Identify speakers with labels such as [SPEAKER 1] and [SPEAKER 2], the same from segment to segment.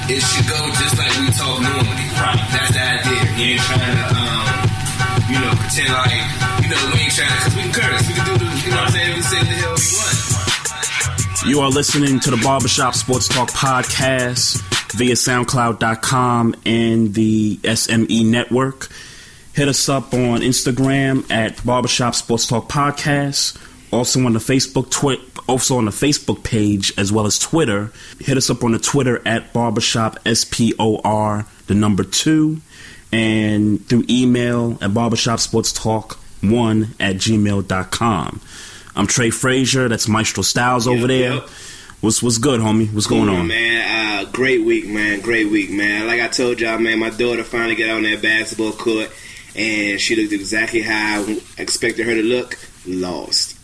[SPEAKER 1] it should go just like we talk normally. Right. That's the idea. You ain't trying to, pretend like, we ain't trying to, because we can curse. We can do the, you know what I'm saying? We say the hell we want.
[SPEAKER 2] You are listening to the Barbershop Sports Talk podcast via SoundCloud.com and the SME Network. Hit us up on Instagram at Barbershop Sports Talk Podcast. Also on the Facebook page as well as Twitter. Hit us up on the Twitter at Barbershop SPOR 2, and through email at barbershopsportstalk1@gmail.com. I'm Trey Fraser. That's Maestro Styles over there. Yep. What's good, homie? What's going on?
[SPEAKER 3] Man, great week, man. Like I told y'all, man, my daughter finally got on that basketball court, and she looked exactly how I expected her to look. Lost.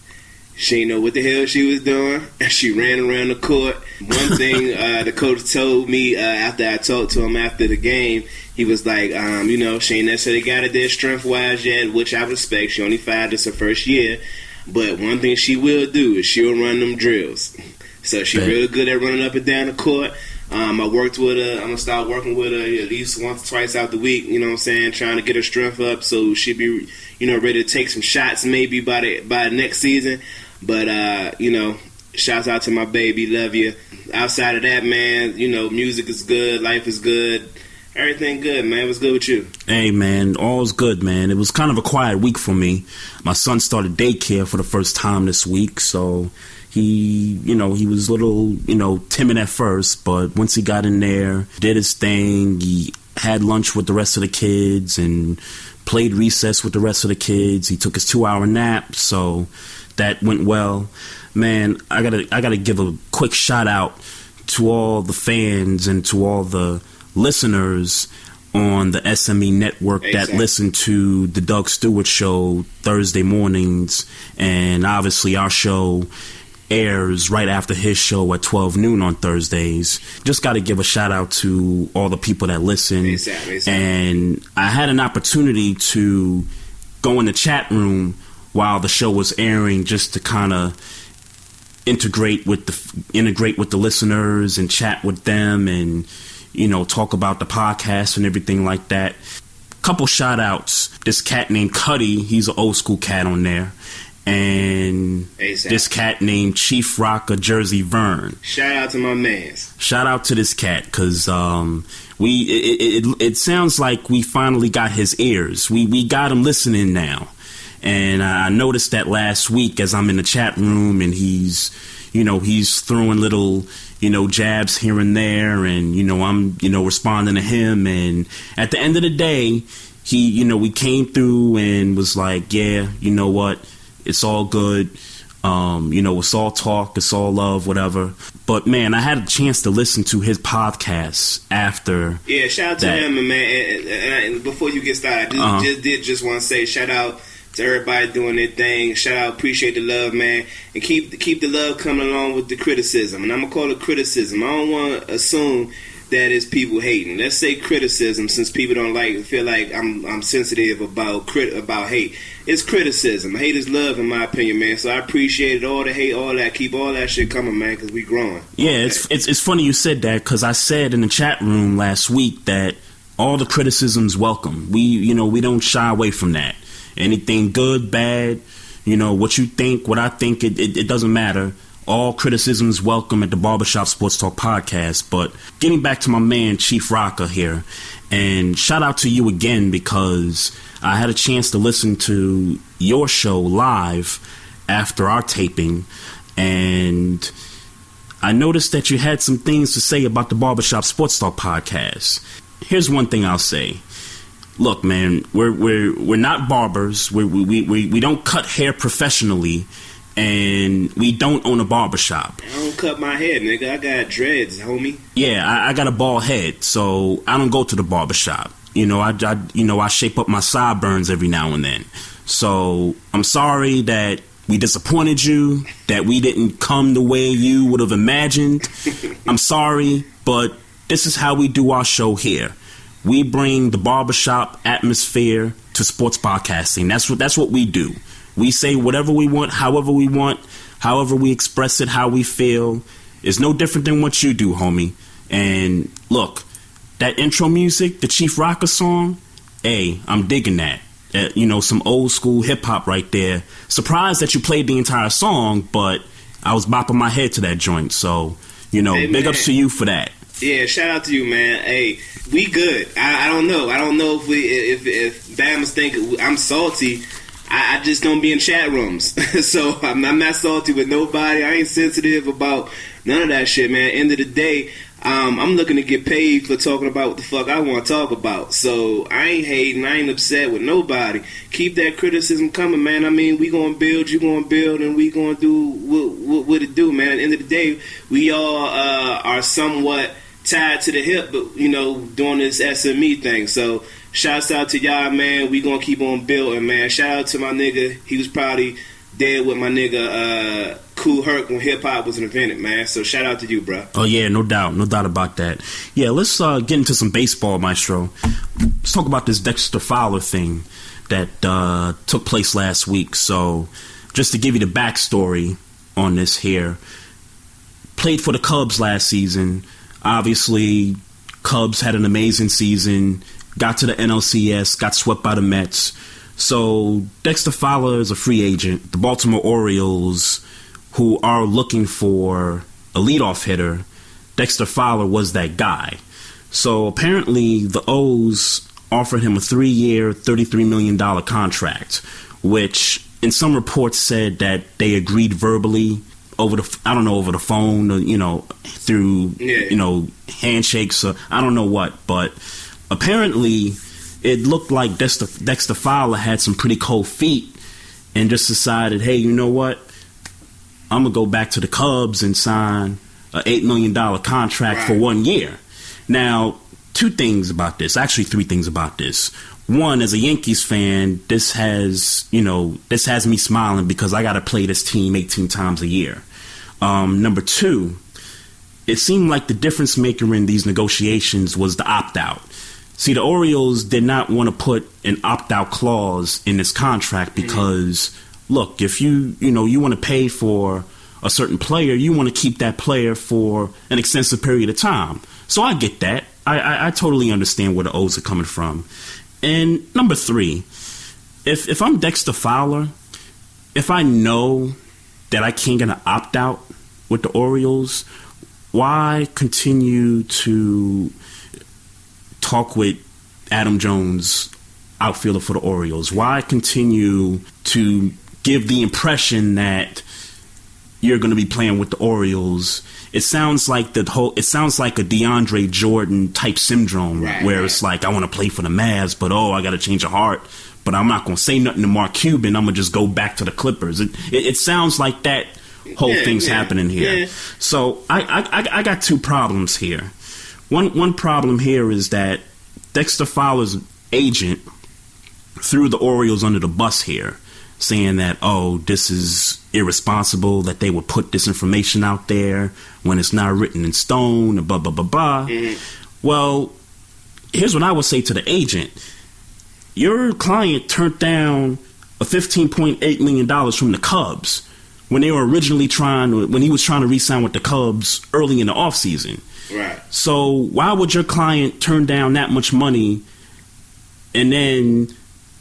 [SPEAKER 3] She didn't know what the hell she was doing. She ran around the court. One thing the coach told me after I talked to him after the game, he was like, she ain't necessarily got it there strength-wise yet, which I respect. She only 5, this her first year. But one thing she will do is she'll run them drills. So she's really good at running up and down the court. I worked with her. I'm going to start working with her at least once or twice out the week, you know what I'm saying, trying to get her strength up so she'll be, ready to take some shots maybe by next season. But, shouts out to my baby. Love you. Outside of that, man, music is good. Life is good. Everything good, man. What's good with you?
[SPEAKER 2] Hey, man, all's good, man. It was kind of a quiet week for me. My son started daycare for the first time this week, so he was a little, timid at first, but once he got in there, did his thing, he had lunch with the rest of the kids and played recess with the rest of the kids. He took his 2-hour nap, so that went well. Man, I gotta give a quick shout out to all the fans and to all the listeners on the SME Network that listen to the Doug Stewart Show Thursday mornings, and obviously our show airs right after his show at 12 noon on Thursdays. Just got to give a shout out to all the people that listen. And I had an opportunity to go in the chat room while the show was airing just to kind of integrate with the listeners and chat with them and talk about the podcast and everything like that. Couple shout outs. This cat named Cuddy, he's an old school cat on there. And this cat named Chief Rocker Jersey Vern.
[SPEAKER 3] Shout out to my mans.
[SPEAKER 2] Shout out to this cat, because it sounds like we finally got his ears. We got him listening now. And I noticed that last week as I'm in the chat room, and he's throwing little, jabs here and there, and, I'm, responding to him. And at the end of the day, he, we came through and was like, yeah, you know what? It's all good. It's all talk. It's all love, whatever. But, man, I had a chance to listen to his podcast after.
[SPEAKER 3] Yeah, shout out to him, man. And before you get started, I just want to say shout out to everybody doing their thing. Shout out, appreciate the love, man. And keep the love coming along with the criticism. And I'm going to call it criticism. I don't want to assume that is people hating. Let's say criticism, since people don't feel like I'm sensitive about hate. It's criticism. Hate is love, in my opinion, man. So I appreciate it, all the hate, all that. Keep all that shit coming, man, because we growing.
[SPEAKER 2] Yeah, it's funny you said that, because I said in the chat room last week that all the criticism's welcome. We don't shy away from that. Anything good, bad, what you think, what I think, it doesn't matter. All criticism is welcome at the Barbershop Sports Talk podcast. But getting back to my man, Chief Rocker here, and shout out to you again, because I had a chance to listen to your show live after our taping, and I noticed that you had some things to say about the Barbershop Sports Talk podcast. Here's one thing I'll say. Look, man, we're not barbers. We don't cut hair professionally. And we don't own a barbershop.
[SPEAKER 3] I don't cut my hair, nigga. I got dreads, homie.
[SPEAKER 2] Yeah, I got a bald head, so I don't go to the barbershop. I shape up my sideburns every now and then. So I'm sorry that we disappointed you, that we didn't come the way you would have imagined. I'm sorry, but this is how we do our show here. We bring the barbershop atmosphere to sports podcasting. That's what we do. We say whatever we want, however we express it, how we feel. It's no different than what you do, homie. And look, that intro music, the Chief Rocker song, hey, I'm digging that. Some old school hip hop right there. Surprised that you played the entire song, but I was bopping my head to that joint. So, hey, big ups to you for that.
[SPEAKER 3] Yeah, shout out to you, man. Hey, we good. I don't know. I don't know if Bama's think I'm salty. I just don't be in chat rooms. So I'm not salty with nobody. I ain't sensitive about none of that shit, man. End of the day, I'm looking to get paid for talking about what the fuck I want to talk about. So I ain't hating. I ain't upset with nobody. Keep that criticism coming, man. I mean, we gonna build, you gonna build, and we gonna do what it do, man. At the end of the day, we all are somewhat tied to the hip, but doing this SME thing. So shouts out to y'all, man. We gonna keep on building, man. Shout out to my nigga. He was probably dead with my nigga Kool Herc when hip hop was invented, man. So shout out to you, bro.
[SPEAKER 2] Oh yeah, no doubt about that. Yeah, let's get into some baseball, Maestro. Let's talk about this Dexter Fowler thing that took place last week. So just to give you the backstory on this here, played for the Cubs last season. Obviously, Cubs had an amazing season, got to the NLCS, got swept by the Mets. So Dexter Fowler is a free agent. The Baltimore Orioles, who are looking for a leadoff hitter, Dexter Fowler was that guy. So apparently the O's offered him a 3-year, $33 million contract, which in some reports said that they agreed verbally over the phone, or, through, handshakes, or I don't know what. But apparently it looked like Dexter Fowler had some pretty cold feet and just decided, hey, you know what? I'm going to go back to the Cubs and sign an $8 million contract for 1 year. Now, 2 things about this. Actually, 3 things about this. One, as a Yankees fan, this has me smiling because I got to play this team 18 times a year. Number 2, it seemed like the difference maker in these negotiations was the opt-out. See, the Orioles did not want to put an opt-out clause in this contract because, look, if you want to pay for a certain player, you want to keep that player for an extensive period of time. So I get that. I totally understand where the O's are coming from. And number 3, if I'm Dexter Fowler, if I know that I can't get an opt-out with the Orioles, why continue to talk with Adam Jones, outfielder for the Orioles? Why continue to give the impression that you're going to be playing with the Orioles? It sounds like a DeAndre Jordan type syndrome, where it's like, I want to play for the Mavs, but I got to change of heart. But I'm not going to say nothing to Mark Cuban. I'm going to just go back to the Clippers. It sounds like that whole thing's happening here. Yeah. So I got 2 problems here. One problem here is that Dexter Fowler's agent threw the Orioles under the bus here, saying that, this is irresponsible, that they would put this information out there when it's not written in stone, and blah, blah, blah, blah. Mm-hmm. Well, here's what I would say to the agent. Your client turned down a $15.8 million from the Cubs when he was trying to re-sign with the Cubs early in the offseason.
[SPEAKER 3] Right.
[SPEAKER 2] So why would your client turn down that much money and then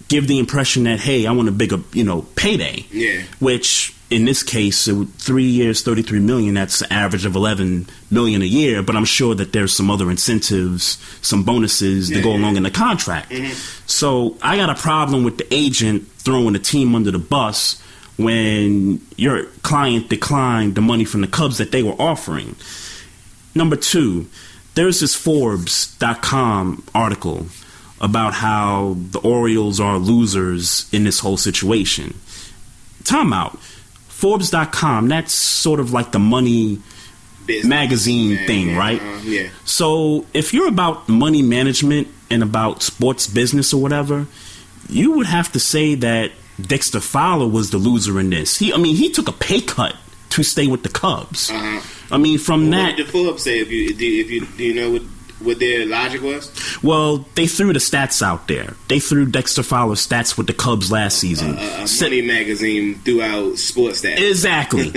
[SPEAKER 2] give the impression that, hey, I want a bigger, payday?
[SPEAKER 3] Yeah.
[SPEAKER 2] Which in this case, 3 years, $33 million. That's an average of $11 million a year. But I'm sure that there's some other incentives, some bonuses that go along in the contract. Mm-hmm. So I got a problem with the agent throwing the team under the bus when your client declined the money from the Cubs that they were offering. Number 2, there's this Forbes.com article about how the Orioles are losers in this whole situation. Time out. Forbes.com, that's sort of like the money business magazine thing, right?
[SPEAKER 3] Yeah.
[SPEAKER 2] So if you're about money management and about sports business or whatever, you would have to say that Dexter Fowler was the loser in this. He took a pay cut to stay with the Cubs.
[SPEAKER 3] Uh-huh.
[SPEAKER 2] From that...
[SPEAKER 3] What did the Forbes say? Do you know what their logic was?
[SPEAKER 2] Well, they threw the stats out there. They threw Dexter Fowler's stats with the Cubs last season.
[SPEAKER 3] Money magazine threw out sports stats.
[SPEAKER 2] Exactly.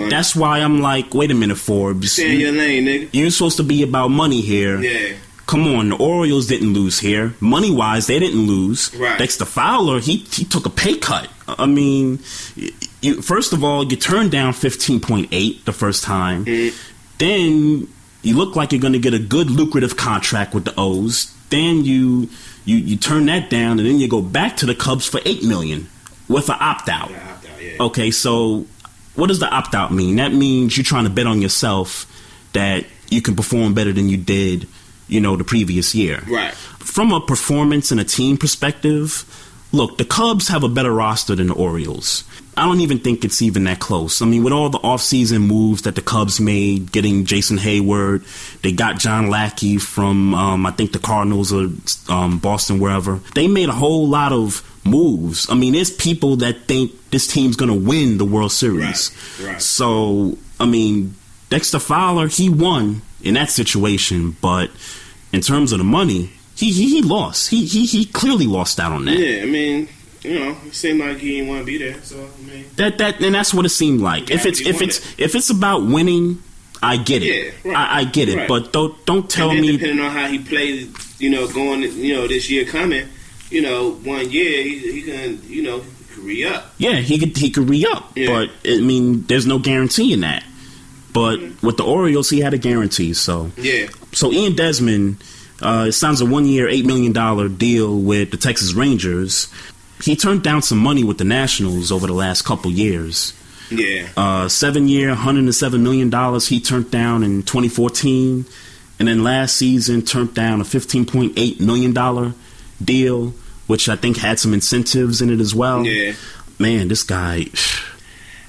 [SPEAKER 2] That's why I'm like, wait a minute, Forbes.
[SPEAKER 3] Stay in your lane, nigga.
[SPEAKER 2] You're supposed to be about money here.
[SPEAKER 3] Yeah.
[SPEAKER 2] Come on, the Orioles didn't lose here. Money-wise, they didn't lose.
[SPEAKER 3] Right.
[SPEAKER 2] Dexter Fowler, he took a pay cut. I mean, first of all, you turned down 15.8 the first time. Then you look like you're going to get a good lucrative contract with the O's. Then you turn that down, and then you go back to the Cubs for $8 million with an opt-out.
[SPEAKER 3] Yeah.
[SPEAKER 2] Okay, so what does the opt-out mean? That means you're trying to bet on yourself that you can perform better than you did, the previous year.
[SPEAKER 3] Right.
[SPEAKER 2] From a performance and a team perspective, look, the Cubs have a better roster than the Orioles. I don't even think it's even that close. I mean, with all the offseason moves that the Cubs made, getting Jason Hayward, they got John Lackey from, I think the Cardinals or Boston, wherever. They made a whole lot of moves. I mean, there's people that think this team's going to win the World Series.
[SPEAKER 3] Right.
[SPEAKER 2] So, I mean, Dexter Fowler, he won in that situation, but in terms of the money, he lost. He clearly lost out on that.
[SPEAKER 3] Yeah, I mean, it seemed like he didn't want to be there. So I mean,
[SPEAKER 2] and that's what it seemed like. If it's about winning, I get it.
[SPEAKER 3] Yeah, right.
[SPEAKER 2] I get it.
[SPEAKER 3] Right.
[SPEAKER 2] But don't tell
[SPEAKER 3] and then
[SPEAKER 2] me.
[SPEAKER 3] Depending on how he played, going, this year coming, 1 year he can, re-up.
[SPEAKER 2] Yeah, he could re-up.
[SPEAKER 3] Yeah.
[SPEAKER 2] But I mean, there's no guarantee in that. But with the Orioles, he had a guarantee. So
[SPEAKER 3] yeah.
[SPEAKER 2] So Ian Desmond signs a 1 year, $8 million deal with the Texas Rangers. He turned down some money with the Nationals over the last couple years.
[SPEAKER 3] Yeah.
[SPEAKER 2] 7 year, $107 million he turned down in 2014. And then last season turned down a $15.8 million deal, which I think had some incentives in it as well.
[SPEAKER 3] Yeah.
[SPEAKER 2] Man, this guy.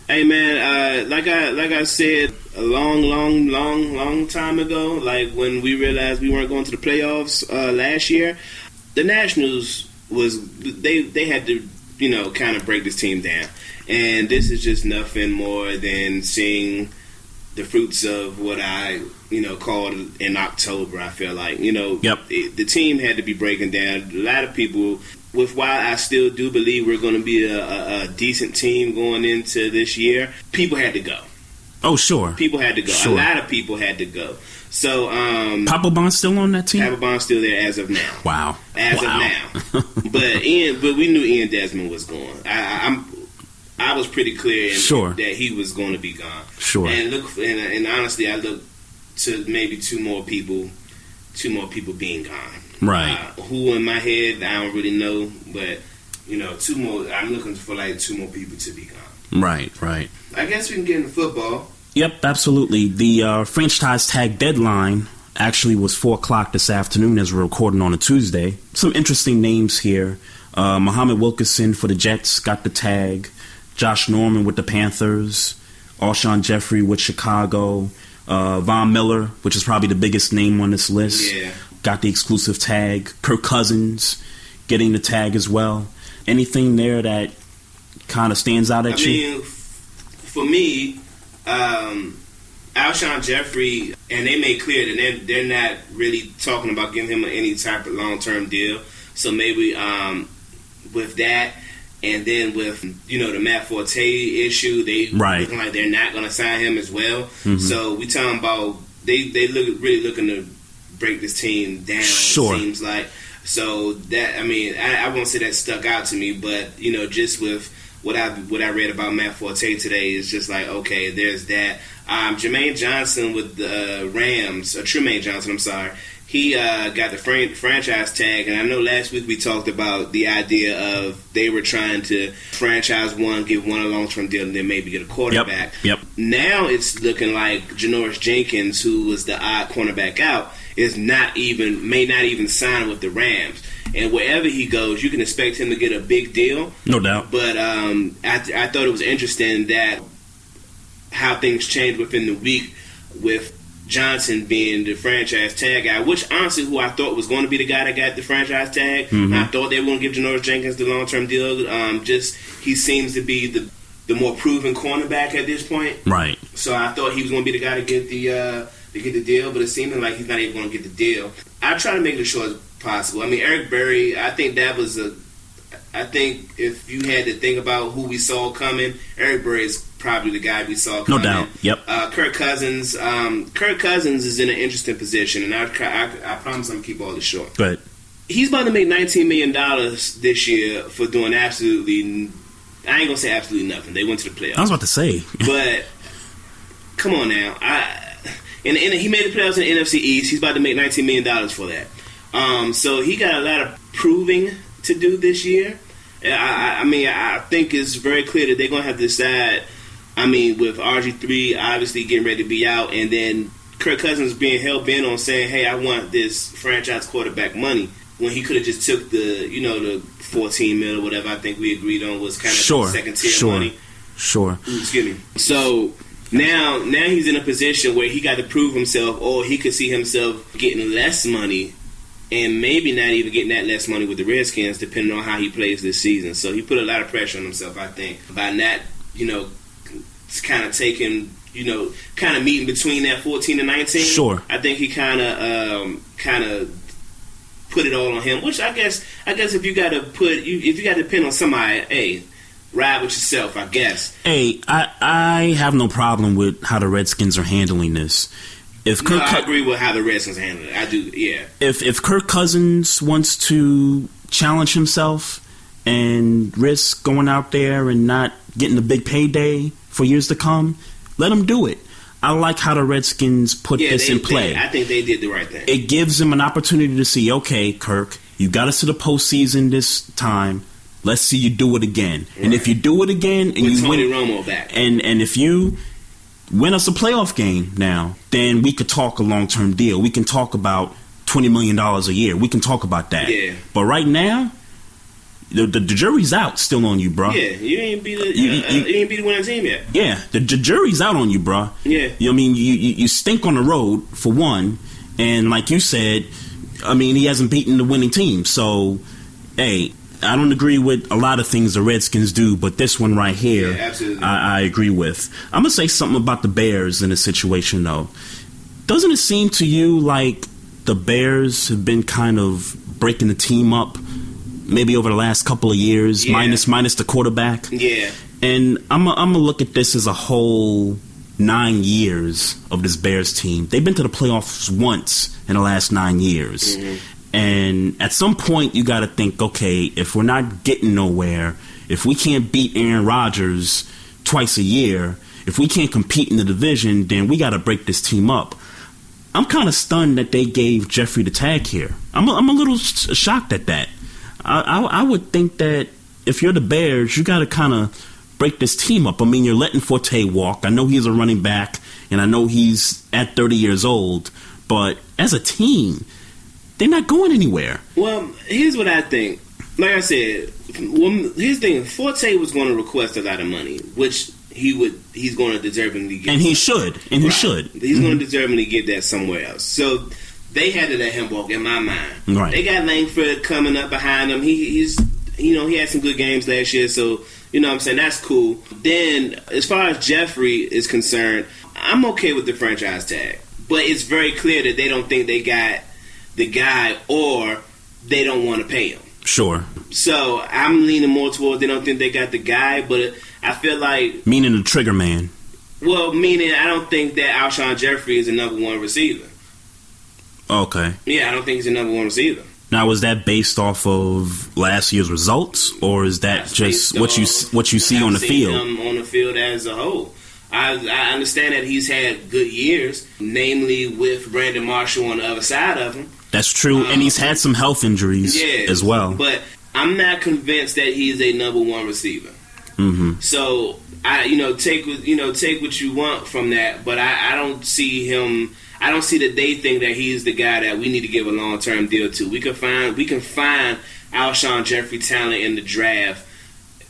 [SPEAKER 3] Hey man, like I said a long time ago, like when we realized we weren't going to the playoffs last year, the Nationals they had to kind of break this team down, and this is just nothing more than seeing the fruits of what I called in October. I feel like
[SPEAKER 2] Yep.
[SPEAKER 3] The team had to be breaking down. A lot of people. With why I still do believe we're going to be a decent team going into this year, people had to go.
[SPEAKER 2] Oh, sure.
[SPEAKER 3] People had to go.
[SPEAKER 2] Sure.
[SPEAKER 3] A lot of people had to go. So,
[SPEAKER 2] Papelbon's still on that team?
[SPEAKER 3] Papelbon's still there as of now.
[SPEAKER 2] Wow.
[SPEAKER 3] As of now. But we knew Ian Desmond was going. I was pretty clear that he was going to be gone.
[SPEAKER 2] Sure.
[SPEAKER 3] And honestly, I look to maybe two more people being gone.
[SPEAKER 2] Right.
[SPEAKER 3] Who in my head, I don't really know, but two more. I'm looking for like two more people to be gone.
[SPEAKER 2] Right.
[SPEAKER 3] I guess we can get into football.
[SPEAKER 2] Yep, absolutely. The franchise tag deadline actually was 4:00 this afternoon as we're recording on a Tuesday. Some interesting names here. Muhammad Wilkerson for the Jets got the tag. Josh Norman with the Panthers. Alshon Jeffrey with Chicago. Von Miller, which is probably the biggest name on this list.
[SPEAKER 3] Yeah.
[SPEAKER 2] Got the exclusive tag. Kirk Cousins getting the tag as well. Anything there that kind of stands out at you?
[SPEAKER 3] I mean, for me, Alshon Jeffrey, and they made clear that they're not really talking about giving him any type of long-term deal. So maybe with that, and then with the Matt Forte issue, they looking like they're not going to sign him as well. Mm-hmm. So we talking about they really looking to break this team down.
[SPEAKER 2] Sure.
[SPEAKER 3] It seems like. So that, I mean, I won't say that stuck out to me, but just with what I read about Matt Forte today is just like, okay, there's that. Jermaine Johnson with the Rams, Tremaine Johnson, I'm sorry. He got the franchise tag, and I know last week we talked about the idea of they were trying to franchise one, give one a long-term deal, and then maybe get a quarterback.
[SPEAKER 2] Yep.
[SPEAKER 3] Now it's looking like Janoris Jenkins, who was the odd cornerback out, may not even sign with the Rams. And wherever he goes, you can expect him to get a big deal.
[SPEAKER 2] No doubt.
[SPEAKER 3] But I thought it was interesting that how things changed within the week with Johnson being the franchise tag guy, which honestly, who I thought was going to be the guy that got the franchise tag. Mm-hmm. I thought they were going to give Janoris Jenkins the long-term deal. He seems to be the more proven cornerback at this point.
[SPEAKER 2] Right.
[SPEAKER 3] So I thought he was going to be the guy to get the deal, but it seemed like he's not even going to get the deal. I try to make it as short as possible. I mean, Eric Berry, I think if you had to think about who we saw coming, Eric Berry is probably the guy we saw coming.
[SPEAKER 2] No doubt. Yep.
[SPEAKER 3] Kirk Cousins. Kirk Cousins is in an interesting position, and I promise I'm gonna keep all this short.
[SPEAKER 2] Go ahead.
[SPEAKER 3] He's about to make $19 million this year for doing absolutely. I ain't gonna say absolutely nothing. They went to the playoffs.
[SPEAKER 2] I was about to say,
[SPEAKER 3] but come on now. And he made the playoffs in the NFC East. He's about to make $19 million for that. So he got a lot of proving to do this year. I think it's very clear that they're going to have to decide, with RG3 obviously getting ready to be out, and then Kirk Cousins being hell-bent on saying, hey, I want this franchise quarterback money, when he could have just took the 14 mil or whatever I think we agreed on was kind of second-tier money.
[SPEAKER 2] Sure.
[SPEAKER 3] Excuse me. So now he's in a position where he got to prove himself, or he could see himself getting less money and maybe not even getting that less money with the Redskins, depending on how he plays this season. So he put a lot of pressure on himself, I think, by not, kind of taking, kind of meeting between that 14 and 19.
[SPEAKER 2] Sure.
[SPEAKER 3] I think he kind of put it all on him. Which I guess if you got to depend on somebody, hey, ride with yourself, I guess.
[SPEAKER 2] Hey, I have no problem with how the Redskins are handling this.
[SPEAKER 3] I agree with how the Redskins handle it. I do, yeah.
[SPEAKER 2] If Kirk Cousins wants to challenge himself and risk going out there and not getting a big payday for years to come, let him do it. I like how the Redskins put this in play.
[SPEAKER 3] I think they did the right thing.
[SPEAKER 2] It gives them an opportunity to see, okay, Kirk, you got us to the postseason this time. Let's see you do it again. Right. And if you do it again and
[SPEAKER 3] with
[SPEAKER 2] you
[SPEAKER 3] Tony
[SPEAKER 2] win,
[SPEAKER 3] Romo back,
[SPEAKER 2] and if you win us a playoff game now, then we could talk a long-term deal. We can talk about $20 million a year. We can talk about that.
[SPEAKER 3] Yeah.
[SPEAKER 2] But right now, the jury's out still on you, bro.
[SPEAKER 3] Yeah, you ain't beat the winning team yet.
[SPEAKER 2] Yeah, the jury's out on you, bro.
[SPEAKER 3] Yeah.
[SPEAKER 2] You stink on the road, for one, and like you said, he hasn't beaten the winning team. So, hey, I don't agree with a lot of things the Redskins do, but this one right here,
[SPEAKER 3] yeah, absolutely.
[SPEAKER 2] I agree with. I'm going to say something about the Bears in this situation, though. Doesn't it seem to you like the Bears have been kind of breaking the team up maybe over the last couple of years, minus the quarterback?
[SPEAKER 3] Yeah.
[SPEAKER 2] And I'm going to look at this as a whole 9 years of this Bears team. They've been to the playoffs once in the last 9 years. Mm-hmm. And at some point, you got to think, okay, if we're not getting nowhere, if we can't beat Aaron Rodgers twice a year, if we can't compete in the division, then we got to break this team up. I'm kind of stunned that they gave Jeffrey the tag here. I'm a little shocked at that. I would think that if you're the Bears, you got to kind of break this team up. You're letting Forte walk. I know he's a running back, and I know he's at 30 years old. But as a team, they're not going anywhere.
[SPEAKER 3] Well, here's what I think. Like I said, here's the thing. Forte was going to request a lot of money, which he's going to deservingly get.
[SPEAKER 2] And he should. He's
[SPEAKER 3] going to deservingly get that somewhere else. So they had to let him walk, in my mind.
[SPEAKER 2] Right.
[SPEAKER 3] They got Langford coming up behind him. He had some good games last year, so what I'm saying, that's cool. Then, as far as Jeffrey is concerned, I'm okay with the franchise tag. But it's very clear that they don't think they got the guy, or they don't want to pay him.
[SPEAKER 2] Sure.
[SPEAKER 3] So I'm leaning more towards they don't think they got the guy, but I feel like...
[SPEAKER 2] Meaning the trigger man.
[SPEAKER 3] Well, meaning I don't think that Alshon Jeffrey is a number one receiver.
[SPEAKER 2] Okay.
[SPEAKER 3] Yeah, I don't think he's a number one receiver.
[SPEAKER 2] Now, was that based off of last year's results, or is that just what you see on the field?
[SPEAKER 3] On the field as a whole. I understand that he's had good years, namely with Brandon Marshall on the other side of him.
[SPEAKER 2] That's true, and he's had some health injuries as well.
[SPEAKER 3] But I'm not convinced that he's a number one receiver.
[SPEAKER 2] Mm-hmm.
[SPEAKER 3] So take what you want from that, but I don't see him. I don't see that they think that he's the guy that we need to give a long term deal to. We can find Alshon Jeffrey talent in the draft.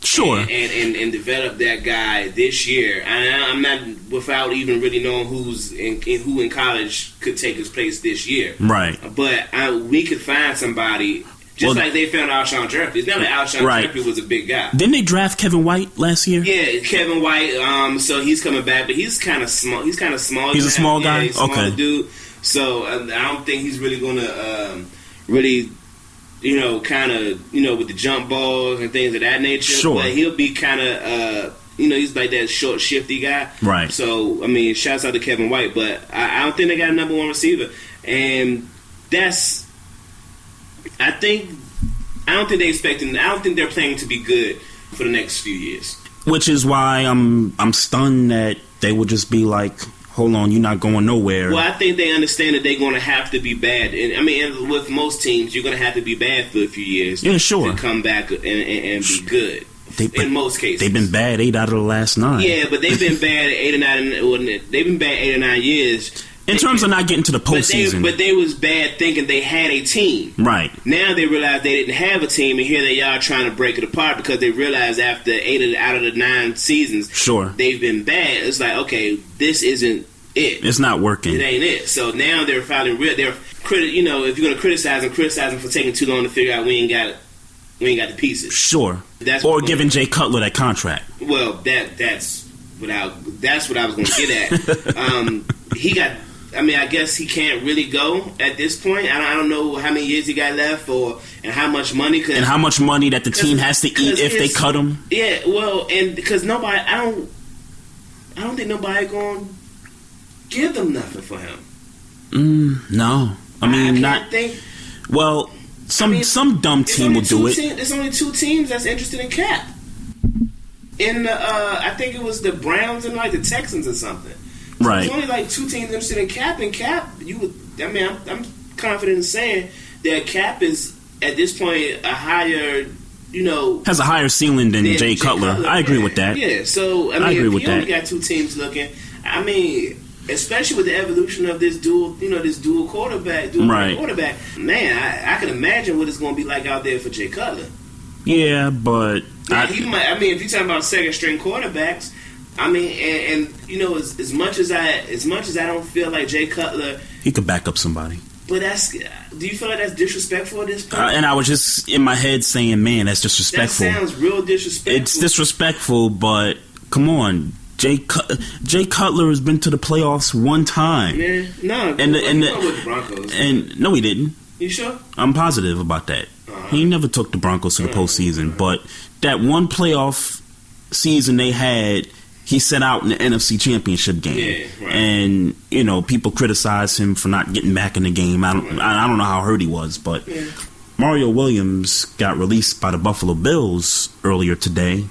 [SPEAKER 2] Sure.
[SPEAKER 3] And develop that guy this year. I'm not, without even really knowing who in college could take his place this year.
[SPEAKER 2] Right.
[SPEAKER 3] But we could find somebody, like they found Alshon Jeffrey. It's not like Alshon Jeffrey was a big guy.
[SPEAKER 2] Didn't they draft Kevin White last year?
[SPEAKER 3] Yeah, Kevin White. So he's coming back, but he's kind of small. He's a small guy?
[SPEAKER 2] He's a small guy?
[SPEAKER 3] Yeah, he's a small dude. So I don't think he's really going to really, kind of, with the jump balls and things of that nature.
[SPEAKER 2] Sure.
[SPEAKER 3] But he'll be kind of, he's like that short, shifty guy.
[SPEAKER 2] Right.
[SPEAKER 3] So, I mean, shouts out to Kevin White. But I don't think they got a number one receiver. And I don't think they're planning to be good for the next few years.
[SPEAKER 2] Which is why I'm stunned that they would just be like, hold on, you're not going nowhere.
[SPEAKER 3] Well, I think they understand that they're going to have to be bad. And I mean, with most teams, you're going to have to be bad for a few years.
[SPEAKER 2] Yeah, sure.
[SPEAKER 3] To come back and be good. In most cases,
[SPEAKER 2] they've been bad 8 out of the last 9.
[SPEAKER 3] Yeah, but they've been bad 8 or 9. They've been bad 8 or 9 years.
[SPEAKER 2] In terms of not getting to the postseason.
[SPEAKER 3] But they was bad thinking they had a team.
[SPEAKER 2] Right.
[SPEAKER 3] Now they realize they didn't have a team, and here they are trying to break it apart because they realize after 8 out of the 9 seasons,
[SPEAKER 2] sure,
[SPEAKER 3] they've been bad. It's like, okay, this isn't it.
[SPEAKER 2] It's not working.
[SPEAKER 3] It ain't it. So now they're finally if you're going to criticize them for taking too long to figure out we ain't got the pieces.
[SPEAKER 2] Sure. Or giving Jay Cutler that contract.
[SPEAKER 3] Well, that's what I was going to get at. He got. I mean, I guess he can't really go at this point. I don't know how many years he got left, and how much money.
[SPEAKER 2] And how much money that the team has to eat if they cut him.
[SPEAKER 3] Yeah, well, and because I don't think nobody going to give them nothing for him. No, I mean, not. Think,
[SPEAKER 2] well, some dumb team will do it.
[SPEAKER 3] There's only 2 teams that's interested in Cap. I think it was the Browns and like the Texans or something. So
[SPEAKER 2] right.
[SPEAKER 3] There's only like 2 teams interested in Cap, and Cap, I'm confident in saying that Cap is at this point a higher,
[SPEAKER 2] has a higher ceiling than Jay Cutler. I agree with that.
[SPEAKER 3] Yeah, so I
[SPEAKER 2] agree
[SPEAKER 3] if
[SPEAKER 2] with
[SPEAKER 3] you only got 2 teams looking, I mean, especially with the evolution of this dual quarterback, man, I can imagine what it's going to be like out there for Jay Cutler.
[SPEAKER 2] Yeah, but
[SPEAKER 3] he might. I mean, if you're talking about second string quarterbacks. I mean, and as much as I don't feel like Jay Cutler,
[SPEAKER 2] he could back up somebody.
[SPEAKER 3] But do you feel like that's disrespectful at this point?
[SPEAKER 2] And I was just in my head saying, man, that's disrespectful.
[SPEAKER 3] That sounds real disrespectful.
[SPEAKER 2] It's disrespectful, but come on, Jay Cutler has been to the playoffs 1 time.
[SPEAKER 3] Yeah, no,
[SPEAKER 2] with
[SPEAKER 3] the Broncos.
[SPEAKER 2] And no, he didn't.
[SPEAKER 3] You sure?
[SPEAKER 2] I'm positive about that. He never took the Broncos to the postseason, but that 1 playoff season they had. He set out in the NFC Championship game,
[SPEAKER 3] yeah, right.
[SPEAKER 2] And people criticize him for not getting back in the game. I don't know how hurt he was, but Mario Williams got released by the Buffalo Bills earlier today.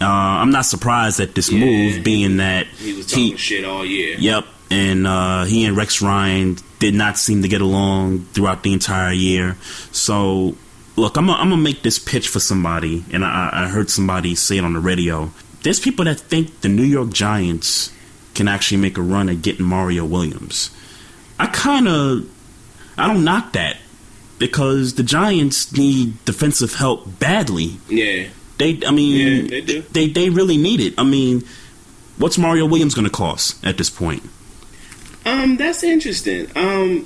[SPEAKER 2] I'm not surprised at this move, being that
[SPEAKER 3] he was talking shit all year.
[SPEAKER 2] Yep, and he and Rex Ryan did not seem to get along throughout the entire year. So, look, I'm gonna make this pitch for somebody, and I heard somebody say it on the radio. There's people that think the New York Giants can actually make a run at getting Mario Williams. I don't knock that, because the Giants need defensive help badly.
[SPEAKER 3] Yeah.
[SPEAKER 2] They do. They really need it. I mean, what's Mario Williams going to cost at this point?
[SPEAKER 3] That's interesting. I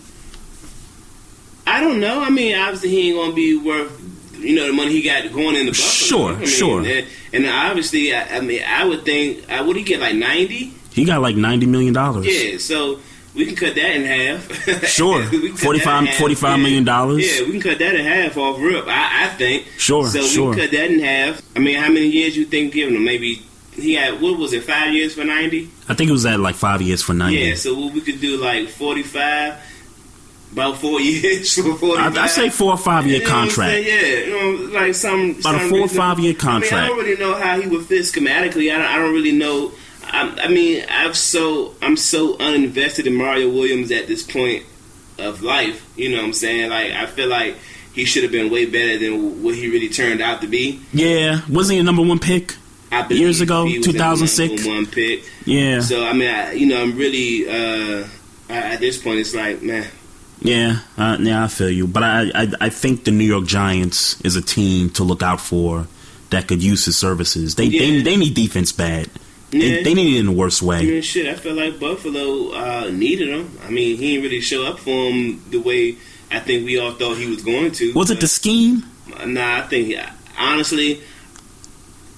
[SPEAKER 3] don't know. I mean, obviously he ain't going to be worth the money he got going in the Buffalo.
[SPEAKER 2] Sure.
[SPEAKER 3] And obviously, I would think, would he get like 90?
[SPEAKER 2] He got like $90 million.
[SPEAKER 3] Yeah, so we can cut that in half.
[SPEAKER 2] Sure. $45 million.
[SPEAKER 3] Yeah, we can cut that in half off rip, I think.
[SPEAKER 2] Sure,
[SPEAKER 3] so we can cut that in half. I mean, how many years you think giving him? Maybe he had, 5 years for 90?
[SPEAKER 2] I think it was at like 5 years for 90.
[SPEAKER 3] Yeah, so we could do like 45. About 4 years for 45.
[SPEAKER 2] I say 4 or 5 year contract.
[SPEAKER 3] Yeah, like some
[SPEAKER 2] about a 4 or 5 year contract.
[SPEAKER 3] I don't really know how he would fit schematically. I don't really know. I mean, I'm so uninvested in Mario Williams at this point of life. You know what I'm saying? Like, I feel like he should have been way better than what he really turned out to be.
[SPEAKER 2] Yeah, wasn't he a number 1 pick?
[SPEAKER 3] I believe
[SPEAKER 2] years ago,
[SPEAKER 3] he was
[SPEAKER 2] 2006.
[SPEAKER 3] Number 1 pick.
[SPEAKER 2] Yeah.
[SPEAKER 3] So I mean, I'm really at this point, it's like, man.
[SPEAKER 2] Yeah, I feel you. But I think the New York Giants is a team to look out for that could use his services. They need defense bad.
[SPEAKER 3] Yeah.
[SPEAKER 2] They need it in the worst way.
[SPEAKER 3] I mean, shit, I feel like Buffalo needed him. I mean, he didn't really show up for him the way I think we all thought he was going to.
[SPEAKER 2] Was it the scheme?
[SPEAKER 3] Nah, I think, honestly,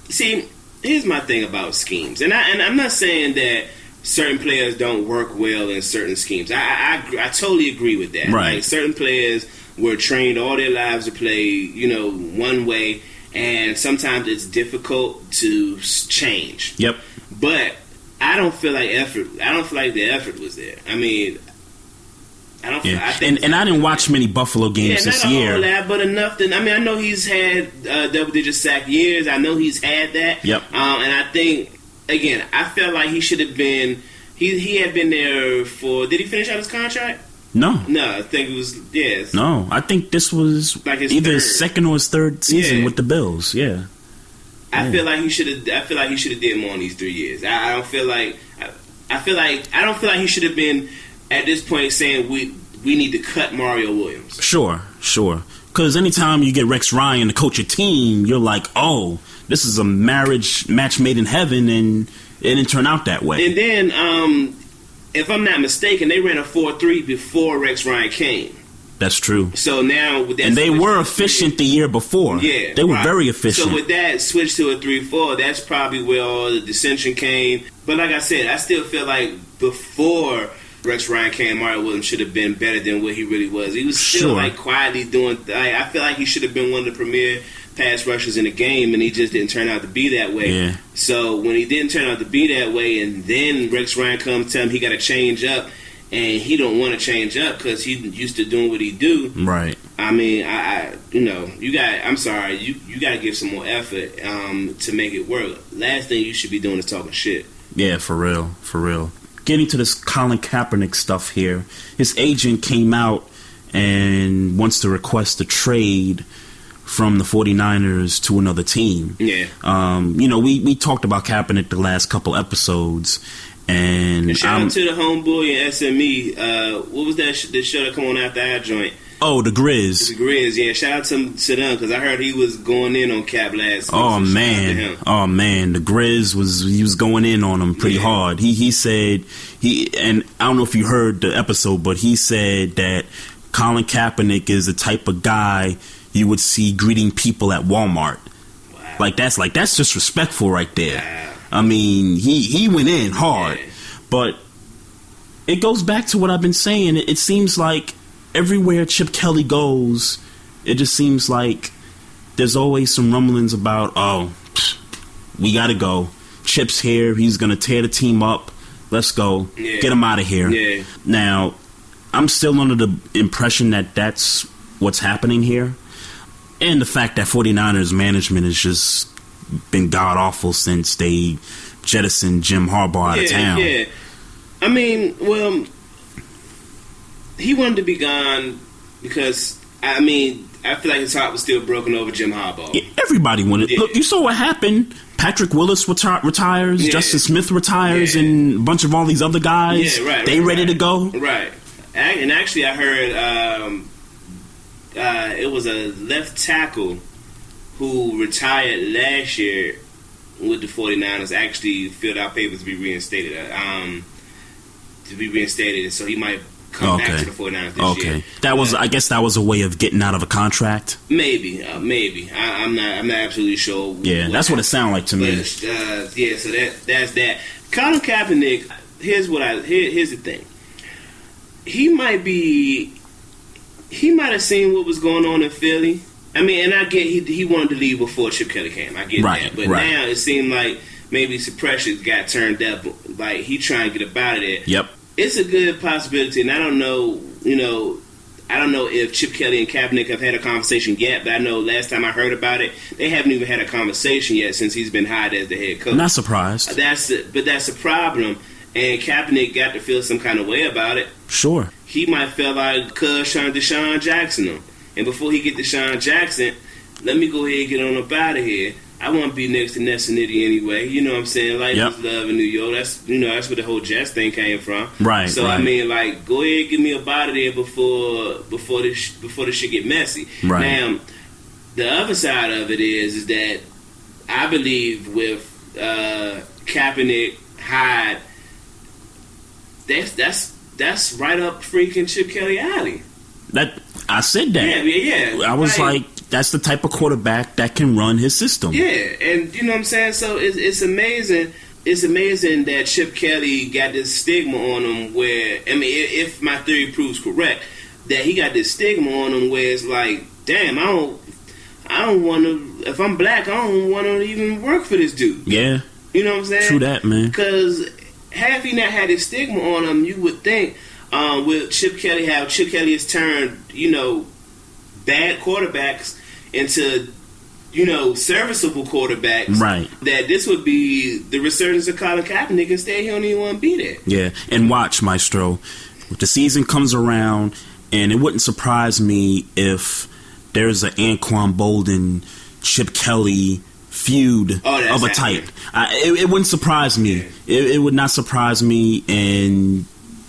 [SPEAKER 3] see, here's my thing about schemes. And I'm not saying that certain players don't work well in certain schemes. I totally agree with that.
[SPEAKER 2] Right.
[SPEAKER 3] Like, certain players were trained all their lives to play, one way, and sometimes it's difficult to change.
[SPEAKER 2] Yep.
[SPEAKER 3] But I don't feel like the effort was there. I mean, I don't.
[SPEAKER 2] Yeah.
[SPEAKER 3] I think,
[SPEAKER 2] and I didn't watch many Buffalo games this year.
[SPEAKER 3] Not a whole lot, but enough. I know he's had double-digit sack years. I know he's had that.
[SPEAKER 2] Yep.
[SPEAKER 3] And I think, again, I felt like he should have been. He had been there for. Did he finish out his contract?
[SPEAKER 2] No,
[SPEAKER 3] I think it was. Yes.
[SPEAKER 2] No, I think this was
[SPEAKER 3] like
[SPEAKER 2] either his second or his third season with the Bills. Yeah.
[SPEAKER 3] I feel like he should have. I feel like he should have did more in these 3 years. I don't feel like. I don't feel like he should have been at this point saying we need to cut Mario Williams.
[SPEAKER 2] Sure. Because anytime you get Rex Ryan to coach a team, you're like, oh, this is a match made in heaven, and it didn't turn out that way.
[SPEAKER 3] And then, if I'm not mistaken, they ran a 4-3 before Rex Ryan came.
[SPEAKER 2] That's true.
[SPEAKER 3] So now, with that,
[SPEAKER 2] and they were efficient the year before.
[SPEAKER 3] Yeah,
[SPEAKER 2] they were very efficient.
[SPEAKER 3] So with that switch to a 3-4, that's probably where all the dissension came. But like I said, I still feel like before Rex Ryan came, Mario Williams should have been better than what he really was. He was still like quietly doing. I feel like he should have been one of the premier pass rushers in the game, and he just didn't turn out to be that way.
[SPEAKER 2] Yeah.
[SPEAKER 3] So when he didn't turn out to be that way, and then Rex Ryan comes, tell him he got to change up. And he don't want to change up because he's used to doing what he do.
[SPEAKER 2] Right.
[SPEAKER 3] I mean, I'm sorry, you got to give some more effort to make it work. Last thing you should be doing is talking shit.
[SPEAKER 2] Yeah, for real. Getting to this Colin Kaepernick stuff here, his agent came out and wants to request a trade from the 49ers to another team.
[SPEAKER 3] Yeah.
[SPEAKER 2] We talked about Kaepernick the last couple episodes. And
[SPEAKER 3] shout out to the homeboy in SME. What was that the show that come on after our joint?
[SPEAKER 2] Oh, the Grizz.
[SPEAKER 3] The Grizz, yeah. Shout out to them because I heard he was going in on Cap last week.
[SPEAKER 2] Oh man, the Grizz was going in on him pretty hard. He said and I don't know if you heard the episode, but he said that Colin Kaepernick is the type of guy you would see greeting people at Walmart. Wow. Like that's disrespectful right there.
[SPEAKER 3] Wow.
[SPEAKER 2] I mean, he went in hard, but it goes back to what I've been saying. It seems like everywhere Chip Kelly goes, it just seems like there's always some rumblings about, we got to go. Chip's here. He's going to tear the team up. Let's go. Yeah. Get him out of here. Yeah. Now, I'm still under the impression that that's what's happening here. And the fact that 49ers management is just been god awful since they jettisoned Jim Harbaugh out of town. Yeah,
[SPEAKER 3] I mean, well, he wanted to be gone because I feel like his heart was still broken over Jim Harbaugh.
[SPEAKER 2] Yeah, everybody wanted. Yeah. Look, you saw what happened. Patrick Willis retires. Justin Smith retires, and a bunch of all these other guys. Yeah, right. They ready to go.
[SPEAKER 3] Right. And actually, I heard it was a left tackle who retired last year with the 49ers actually filled out papers to be reinstated. So he might come back to the 49ers this year.
[SPEAKER 2] That was, I guess, that was a way of getting out of a contract.
[SPEAKER 3] Maybe. I'm not absolutely sure.
[SPEAKER 2] Yeah, that's what it sounded like to me.
[SPEAKER 3] But, so that's that. Colin Kaepernick. Here's the thing. He might have seen what was going on in Philly. I mean, and I get he wanted to leave before Chip Kelly came. I get that. But now it seemed like maybe some pressure got turned up. Like, he trying to get up out of there.
[SPEAKER 2] Yep.
[SPEAKER 3] It's a good possibility, and I don't know, if Chip Kelly and Kaepernick have had a conversation yet, but I know last time I heard about it, they haven't even had a conversation yet since he's been hired as the head coach.
[SPEAKER 2] Not surprised.
[SPEAKER 3] That's the problem, and Kaepernick got to feel some kind of way about it.
[SPEAKER 2] Sure.
[SPEAKER 3] He might feel like Deshaun Jackson him. And before he get Deshaun Jackson, let me go ahead and get on up out of here. I want to be next to Ness and Nitty anyway. You know what I'm saying? Life is love in New York. That's where the whole Jets thing came from.
[SPEAKER 2] Right.
[SPEAKER 3] So I mean, like, go ahead and get me up out of there before this shit get messy.
[SPEAKER 2] Right.
[SPEAKER 3] Now, the other side of it is that I believe with Kaepernick, Hyde, that's right up freaking Chip Kelly alley.
[SPEAKER 2] That I said that.
[SPEAKER 3] Yeah.
[SPEAKER 2] I was like, that's the type of quarterback that can run his system.
[SPEAKER 3] Yeah, and you know what I'm saying? So it's amazing it's amazing that Chip Kelly got this stigma on him where, I mean, if my theory proves correct, that he got this stigma on him where it's like, damn, I don't want to, if I'm black, I don't want to even work for this dude.
[SPEAKER 2] Yeah.
[SPEAKER 3] You know what I'm saying?
[SPEAKER 2] True that, man.
[SPEAKER 3] Because had he not had this stigma on him, you would think with Chip Kelly, how Chip Kelly has turned, bad quarterbacks into, serviceable quarterbacks.
[SPEAKER 2] Right.
[SPEAKER 3] That this would be the resurgence of Colin Kaepernick. Instead, he don't even want to be there.
[SPEAKER 2] Yeah. And watch, Maestro, the season comes around, and it wouldn't surprise me if there's an Anquan Bolden, Chip Kelly feud of a type. It wouldn't surprise me. Yeah. It would not surprise me, and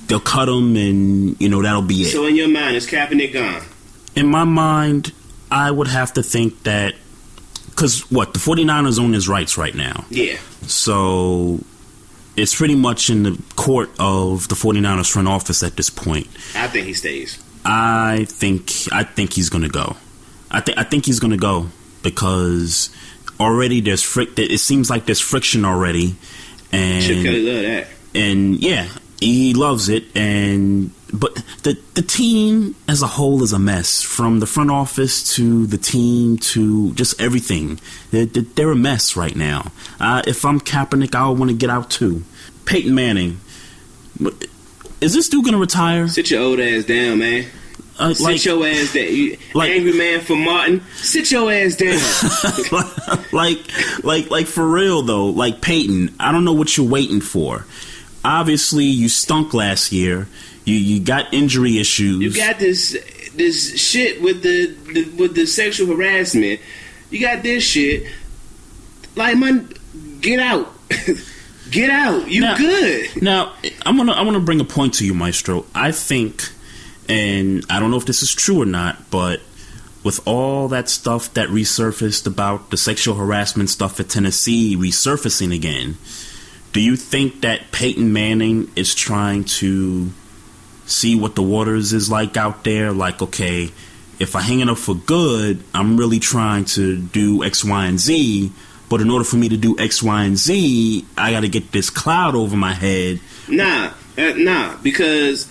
[SPEAKER 2] they'll cut him, and, that'll be it.
[SPEAKER 3] So in your mind, is Kaepernick gone?
[SPEAKER 2] In my mind, I would have to think that, because the 49ers own his rights right now. Yeah. So it's pretty much in the court of the 49ers front office at this point.
[SPEAKER 3] I think he stays.
[SPEAKER 2] I think he's going to go. I think he's going to go because already it seems like there's friction already. And
[SPEAKER 3] Chip Kelly love that.
[SPEAKER 2] And yeah, he loves it. But the team as a whole is a mess, from the front office to the team to just everything. They're a mess right now. If I'm Kaepernick, I want to get out too. Peyton Manning, is this dude going to retire?
[SPEAKER 3] Sit your old ass down, man. Sit your ass down. Angry man for Martin. Sit your ass down.
[SPEAKER 2] like for real though. Like Peyton, I don't know what you're waiting for. Obviously, you stunk last year. You got injury issues.
[SPEAKER 3] You got this shit with the sexual harassment. You got this shit. Like, man, get out. Get out. You good.
[SPEAKER 2] Now, I wanna bring a point to you, Maestro. I think, and I don't know if this is true or not, but with all that stuff that resurfaced about the sexual harassment stuff at Tennessee resurfacing again, do you think that Peyton Manning is trying to see what the waters is like out there? Like, okay, if I hang it up for good, I'm really trying to do X, Y, and Z. But in order for me to do X, Y, and Z, I got to get this cloud over my head.
[SPEAKER 3] Nah, because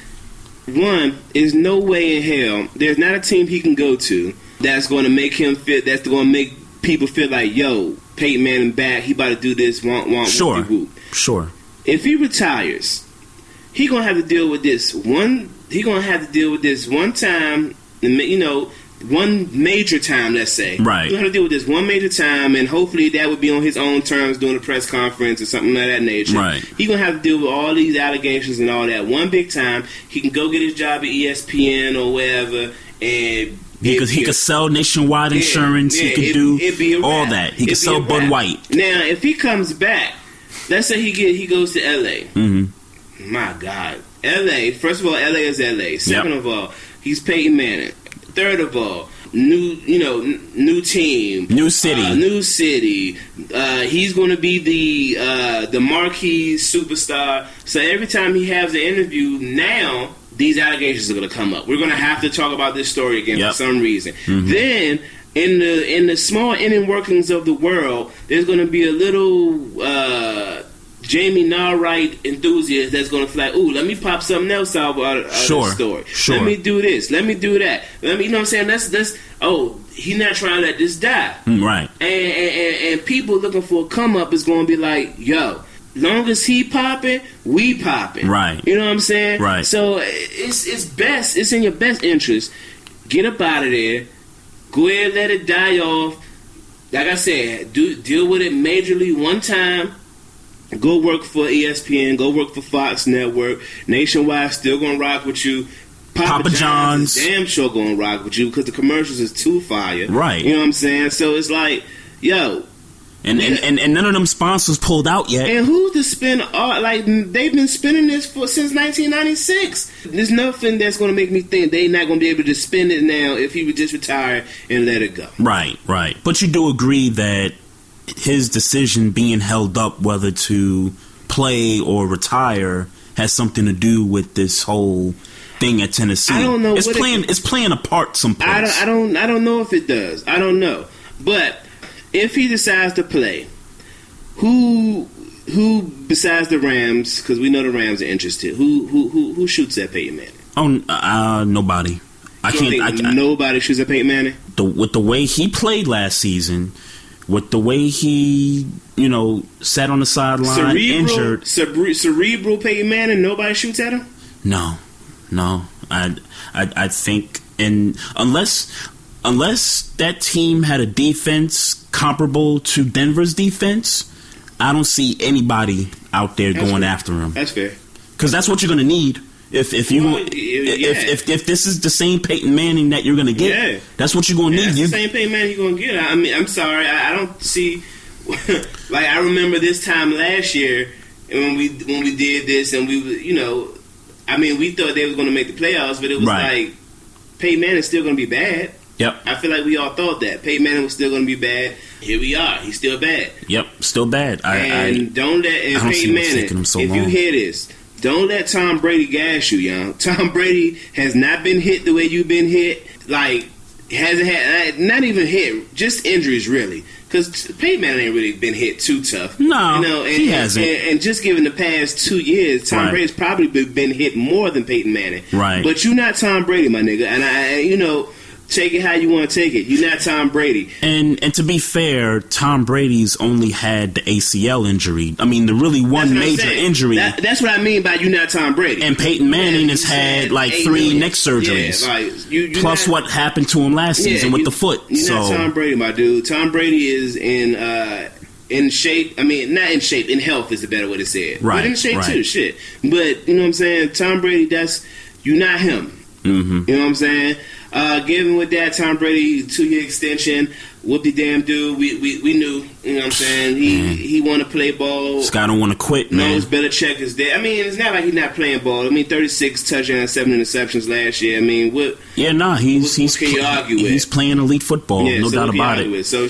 [SPEAKER 3] one, there's no way in hell, there's not a team he can go to that's going to make him fit, that's going to make people feel like, yo, Peyton Manning back, he about to do this,
[SPEAKER 2] Sure.
[SPEAKER 3] If he retires, he gonna have to deal with this one. He gonna have to deal with this one time. One major time. Let's say.
[SPEAKER 2] Right.
[SPEAKER 3] He's gonna have to deal with this one major time, and hopefully that would be on his own terms during a press conference or something of that nature.
[SPEAKER 2] Right.
[SPEAKER 3] He gonna have to deal with all these allegations and all that one big time. He can go get his job at ESPN or wherever, and
[SPEAKER 2] he could sell nationwide insurance. He could do all that. He could sell Bud White.
[SPEAKER 3] Now, if he comes back, let's say he goes to LA.
[SPEAKER 2] Mm-hmm.
[SPEAKER 3] My God, LA. First of all, LA is LA. Second of all, he's Peyton Manning. Third of all, new team,
[SPEAKER 2] new city.
[SPEAKER 3] He's going to be the marquee superstar. So every time he has an interview now, these allegations are going to come up. We're going to have to talk about this story again for some reason. Mm-hmm. Then, in the small inner workings of the world, there's going to be a little Jamie Narwright enthusiast that's going to feel like, ooh, let me pop something else out of the story.
[SPEAKER 2] Sure.
[SPEAKER 3] Let me do this. Let me do that. You know what I'm saying? That's he's not trying to let this die.
[SPEAKER 2] Right.
[SPEAKER 3] And people looking for a come up is going to be like, yo, long as he popping, we popping.
[SPEAKER 2] Right.
[SPEAKER 3] You know what I'm saying?
[SPEAKER 2] Right.
[SPEAKER 3] So it's in your best interest. Get up out of there. Go ahead, let it die off. Like I said, deal with it majorly one time. Go work for ESPN. Go work for Fox Network. Nationwide still gonna rock with you. Papa John's is damn sure gonna rock with you because the commercials is too fire.
[SPEAKER 2] Right.
[SPEAKER 3] You know what I'm saying? So it's like, yo.
[SPEAKER 2] And none of them sponsors pulled out yet.
[SPEAKER 3] And who's to spend like they've been spending this since 1996. There's nothing that's gonna make me think they're not gonna be able to spend it now if he would just retire and let it go.
[SPEAKER 2] Right. But you do agree that his decision being held up whether to play or retire has something to do with this whole thing at Tennessee.
[SPEAKER 3] I don't know.
[SPEAKER 2] It's playing a part someplace.
[SPEAKER 3] I don't know if it does. I don't know. But if he decides to play, who who besides the Rams, because we know the Rams are interested, who shoots at Peyton Manning?
[SPEAKER 2] Oh, nobody.
[SPEAKER 3] Nobody shoots at Peyton Manning?
[SPEAKER 2] With the way he played last season, with the way he, sat on the sideline injured.
[SPEAKER 3] Cerebral Peyton Manning, nobody shoots at him?
[SPEAKER 2] No. I think, and unless that team had a defense comparable to Denver's defense, I don't see anybody out there going after him.
[SPEAKER 3] That's fair.
[SPEAKER 2] Because that's what you're going to need. If this is the same Peyton Manning that you're going to get, that's what you're going to need.
[SPEAKER 3] That's the same Peyton Manning you're going to get. I mean, I'm sorry, I don't see. Like, I remember this time last year when we did this, and we thought they were going to make the playoffs, but it was like Peyton Manning's still going to be bad.
[SPEAKER 2] Yep.
[SPEAKER 3] I feel like we all thought that Peyton Manning was still going to be bad. Here we are. He's still bad.
[SPEAKER 2] Yep, still bad.
[SPEAKER 3] Don't let Peyton Manning. You hear this, don't let Tom Brady gas you, young. Tom Brady has not been hit the way you've been hit. Like, hasn't had not even hit, just injuries really. Because Peyton Manning ain't really been hit too tough.
[SPEAKER 2] No, he hasn't.
[SPEAKER 3] And just given the past 2 years, Tom Brady's probably been hit more than Peyton Manning.
[SPEAKER 2] Right.
[SPEAKER 3] But you're not Tom Brady, my nigga. And take it how you want to take it. You're not Tom Brady.
[SPEAKER 2] And to be fair, Tom Brady's only had the ACL injury. I mean, the really one major injury.
[SPEAKER 3] That's what I mean by you're not Tom Brady.
[SPEAKER 2] And Peyton Manning has had like 3 neck surgeries.
[SPEAKER 3] Yeah,
[SPEAKER 2] plus what happened to him last season with the foot.
[SPEAKER 3] You're not Tom Brady, my dude. Tom Brady is in shape. I mean, not in shape. In health is the better way to say it.
[SPEAKER 2] Right.
[SPEAKER 3] But in shape too. Shit. But you know what I'm saying? Tom Brady, you're not him.
[SPEAKER 2] Mm-hmm.
[SPEAKER 3] You know what I'm saying? Given with that, Tom Brady 2-year extension, whoop-de-damn dude, we knew, you know what I'm saying? He want to play ball.
[SPEAKER 2] This guy don't want to quit, man.
[SPEAKER 3] Knows Belichick is there. I mean, it's not like he's not playing ball. I mean, 36 touchdowns, 7 interceptions last year. I mean, what?
[SPEAKER 2] Yeah, nah, what can you argue with? He's playing elite football, no doubt about it.
[SPEAKER 3] So,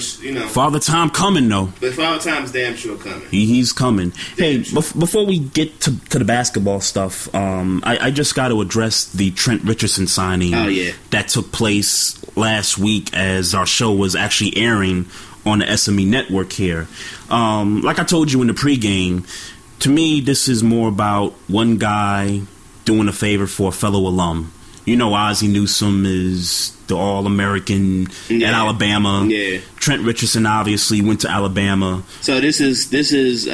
[SPEAKER 2] Father Time coming, though.
[SPEAKER 3] But Father Time's damn sure coming.
[SPEAKER 2] He's coming. Hey, before we get to the basketball stuff, I just got to address the Trent Richardson signing.
[SPEAKER 3] Oh, yeah.
[SPEAKER 2] That took place last week as our show was actually airing on the SME network here. Like I told you in the pregame, to me, this is more about one guy doing a favor for a fellow alum. Ozzie Newsome is the All-American at Alabama.
[SPEAKER 3] Yeah.
[SPEAKER 2] Trent Richardson obviously went to Alabama.
[SPEAKER 3] So this is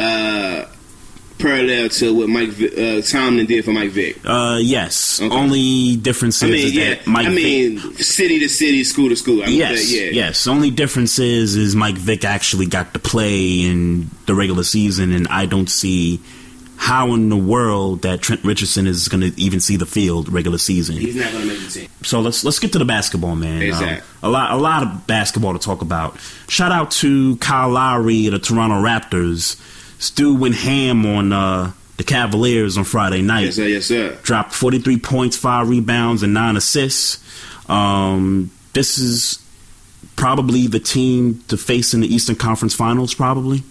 [SPEAKER 3] parallel to what Mike Tomlin did for Mike Vick.
[SPEAKER 2] Yes.
[SPEAKER 3] Okay.
[SPEAKER 2] Only difference is that Mike Vick,
[SPEAKER 3] city to city, school to school.
[SPEAKER 2] Yes. Only difference is Mike Vick actually got to play in the regular season, and I don't see how in the world that Trent Richardson is going to even see the field regular season.
[SPEAKER 3] He's not going to make the team.
[SPEAKER 2] So let's get to the basketball, man.
[SPEAKER 3] Exactly.
[SPEAKER 2] A lot of basketball to talk about. Shout out to Kyle Lowry of the Toronto Raptors. Stu went ham on the Cavaliers on Friday night.
[SPEAKER 3] Yes, sir.
[SPEAKER 2] Dropped 43 points, 5 rebounds, and 9 assists. This is probably the team to face in the Eastern Conference Finals, probably,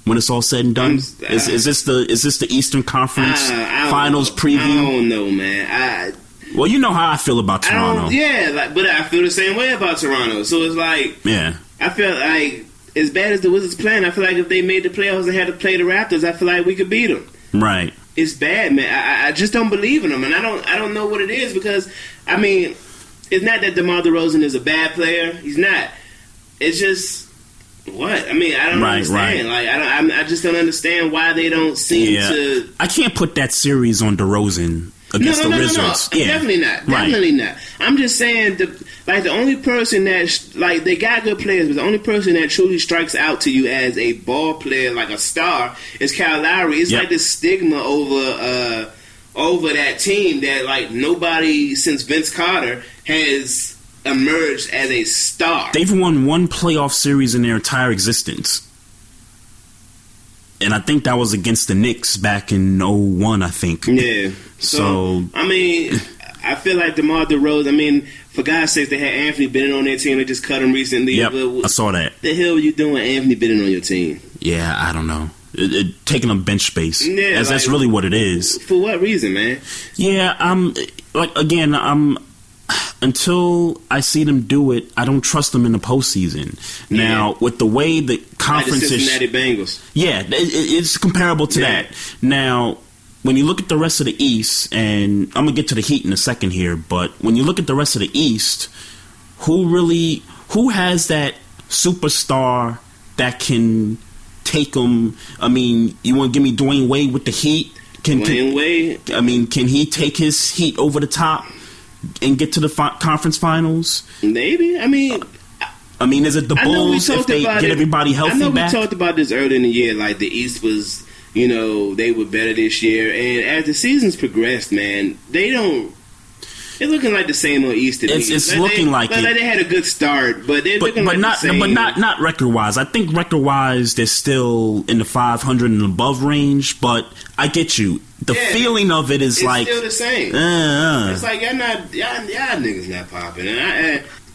[SPEAKER 2] when it's all said and done. Is this the Eastern Conference Finals preview?
[SPEAKER 3] I don't know, man.
[SPEAKER 2] Well, you know how I feel about Toronto.
[SPEAKER 3] But I feel the same way about Toronto. So it's like, I feel like, as bad as the Wizards playing, I feel like if they made the playoffs and had to play the Raptors, I feel like we could beat them.
[SPEAKER 2] Right.
[SPEAKER 3] It's bad, man. I just don't believe in them, and I don't know what it is, because I mean, it's not that DeMar DeRozan is a bad player. He's not. It's just what I mean. I don't understand. Right. Like I just don't understand why they don't seem to.
[SPEAKER 2] I can't put that series on DeRozan against the Wizards.
[SPEAKER 3] No. Definitely not. Definitely not. I'm just saying, the only person that, they got good players, but the only person that truly strikes out to you as a ball player, like a star, is Kyle Lowry. It's like this stigma over that team that, nobody since Vince Carter has emerged as a star.
[SPEAKER 2] They've won one playoff series in their entire existence. And I think that was against the Knicks back in 2001, I think.
[SPEAKER 3] Yeah. So I mean, I feel like DeMar DeRozan, I mean, for God's sake, they had Anthony Bennett on their team. They just cut him recently.
[SPEAKER 2] Yep, I saw that.
[SPEAKER 3] The hell were you doing, Anthony Bennett on your team?
[SPEAKER 2] Yeah, I don't know. Taking up bench space. Yeah, that's really what it is.
[SPEAKER 3] For what reason, man?
[SPEAKER 2] Yeah, until I see them do it, I don't trust them in the postseason. Now, with the way the conference
[SPEAKER 3] like the Cincinnati Bengals.
[SPEAKER 2] Yeah, it's comparable to that. Now, when you look at the rest of the East, and I'm going to get to the Heat in a second here, but when you look at the rest of the East, who has that superstar that can take them? I mean, you want to give me Dwayne Wade with the Heat?
[SPEAKER 3] Dwayne Wade?
[SPEAKER 2] I mean, can he take his Heat over the top and get to the conference finals?
[SPEAKER 3] Maybe. I mean, is
[SPEAKER 2] it the Bulls if they get everybody healthy back?
[SPEAKER 3] I know we talked about this earlier in the year, like the East was, they were better this year. And as the season's progressed, man, they're looking like the same old East to me.
[SPEAKER 2] It's looking like it.
[SPEAKER 3] They had a good start, but they're looking like the same.
[SPEAKER 2] But not record-wise. I think record-wise, they're still in the 500 and above range, but I get you. The feeling of it is
[SPEAKER 3] it's
[SPEAKER 2] like...
[SPEAKER 3] It's still the same. It's like, y'all niggas not popping.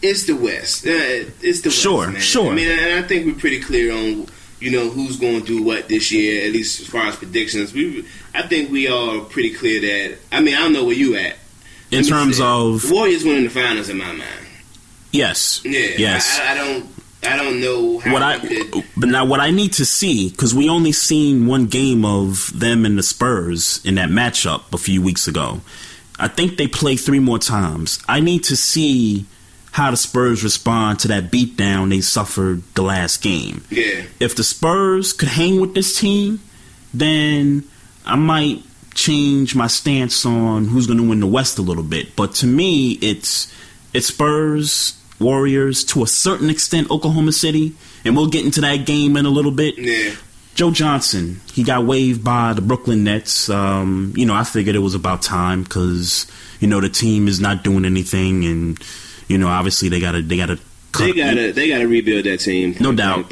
[SPEAKER 3] It's the West. It's the West, man.
[SPEAKER 2] Sure.
[SPEAKER 3] I mean, and I think we're pretty clear on, who's going to do what this year, at least as far as predictions. I think we all are pretty clear that... I mean, I don't know where you at.
[SPEAKER 2] In terms of...
[SPEAKER 3] The Warriors winning the finals in my mind.
[SPEAKER 2] Yes.
[SPEAKER 3] Yeah.
[SPEAKER 2] Yes.
[SPEAKER 3] I don't know how
[SPEAKER 2] But now what I need to see, because we only seen one game of them and the Spurs in that matchup a few weeks ago. I think they play 3 more times. I need to see how the Spurs respond to that beatdown they suffered the last game.
[SPEAKER 3] Yeah.
[SPEAKER 2] If the Spurs could hang with this team, then I might change my stance on who's going to win the West a little bit. But to me, it's Spurs, Warriors, to a certain extent, Oklahoma City, and we'll get into that game in a little bit.
[SPEAKER 3] Yeah.
[SPEAKER 2] Joe Johnson, he got waived by the Brooklyn Nets. I figured it was about time because, the team is not doing anything, and, obviously they gotta rebuild that team. No doubt.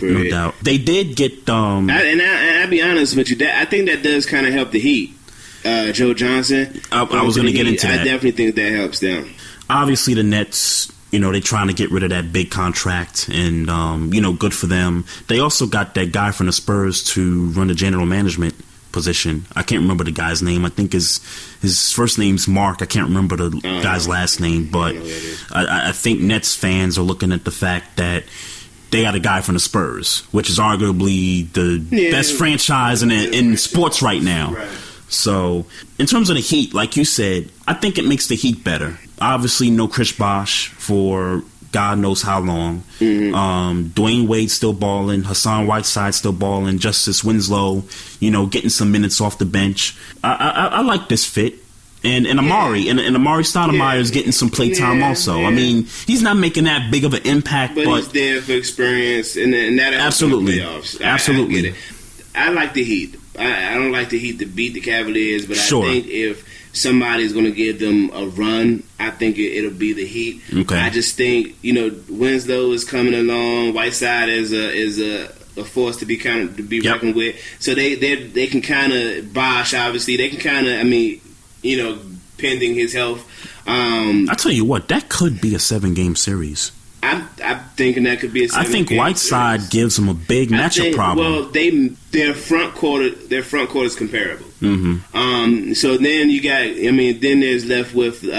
[SPEAKER 2] They did get
[SPEAKER 3] I'll be honest with you, I think that does kind of help the Heat. Joe Johnson.
[SPEAKER 2] I was going to get into that.
[SPEAKER 3] I definitely think that helps them.
[SPEAKER 2] Obviously, the Nets, they're trying to get rid of that big contract, and, good for them. They also got that guy from the Spurs to run the general management position. I can't remember the guy's name. I think his first name's Mark. I can't remember the guy's last name, but I think Nets fans are looking at the fact that they got a guy from the Spurs, which is arguably the best franchise in sports right now.
[SPEAKER 3] Right.
[SPEAKER 2] So, in terms of the Heat, like you said, I think it makes the Heat better. Obviously, no Chris Bosh for God knows how long. Mm-hmm. Dwayne Wade still balling. Hassan Whiteside still balling. Justice Winslow, getting some minutes off the bench. I like this fit. And Amari, and Amari Stoudemire is getting some play time also. Yeah. I mean, he's not making that big of an impact, but
[SPEAKER 3] he's there for experience, and that
[SPEAKER 2] absolutely,
[SPEAKER 3] playoffs.
[SPEAKER 2] Absolutely.
[SPEAKER 3] I get it. I like the Heat. I don't like the Heat to beat the Cavaliers, but I think if somebody's going to give them a run, I think it'll be the Heat.
[SPEAKER 2] Okay.
[SPEAKER 3] I just think Winslow is coming along. Whiteside is a force to be reckoned with. So they can kind of Bosh. Obviously, they can kind of pending his health.
[SPEAKER 2] I tell you what, that could be a 7-game series.
[SPEAKER 3] I'm thinking that could be a 7-game
[SPEAKER 2] I think Whiteside
[SPEAKER 3] series.
[SPEAKER 2] gives them a big matchup problem.
[SPEAKER 3] Well, their front court is comparable.
[SPEAKER 2] Mm-hmm.
[SPEAKER 3] So then you got, then there's left with the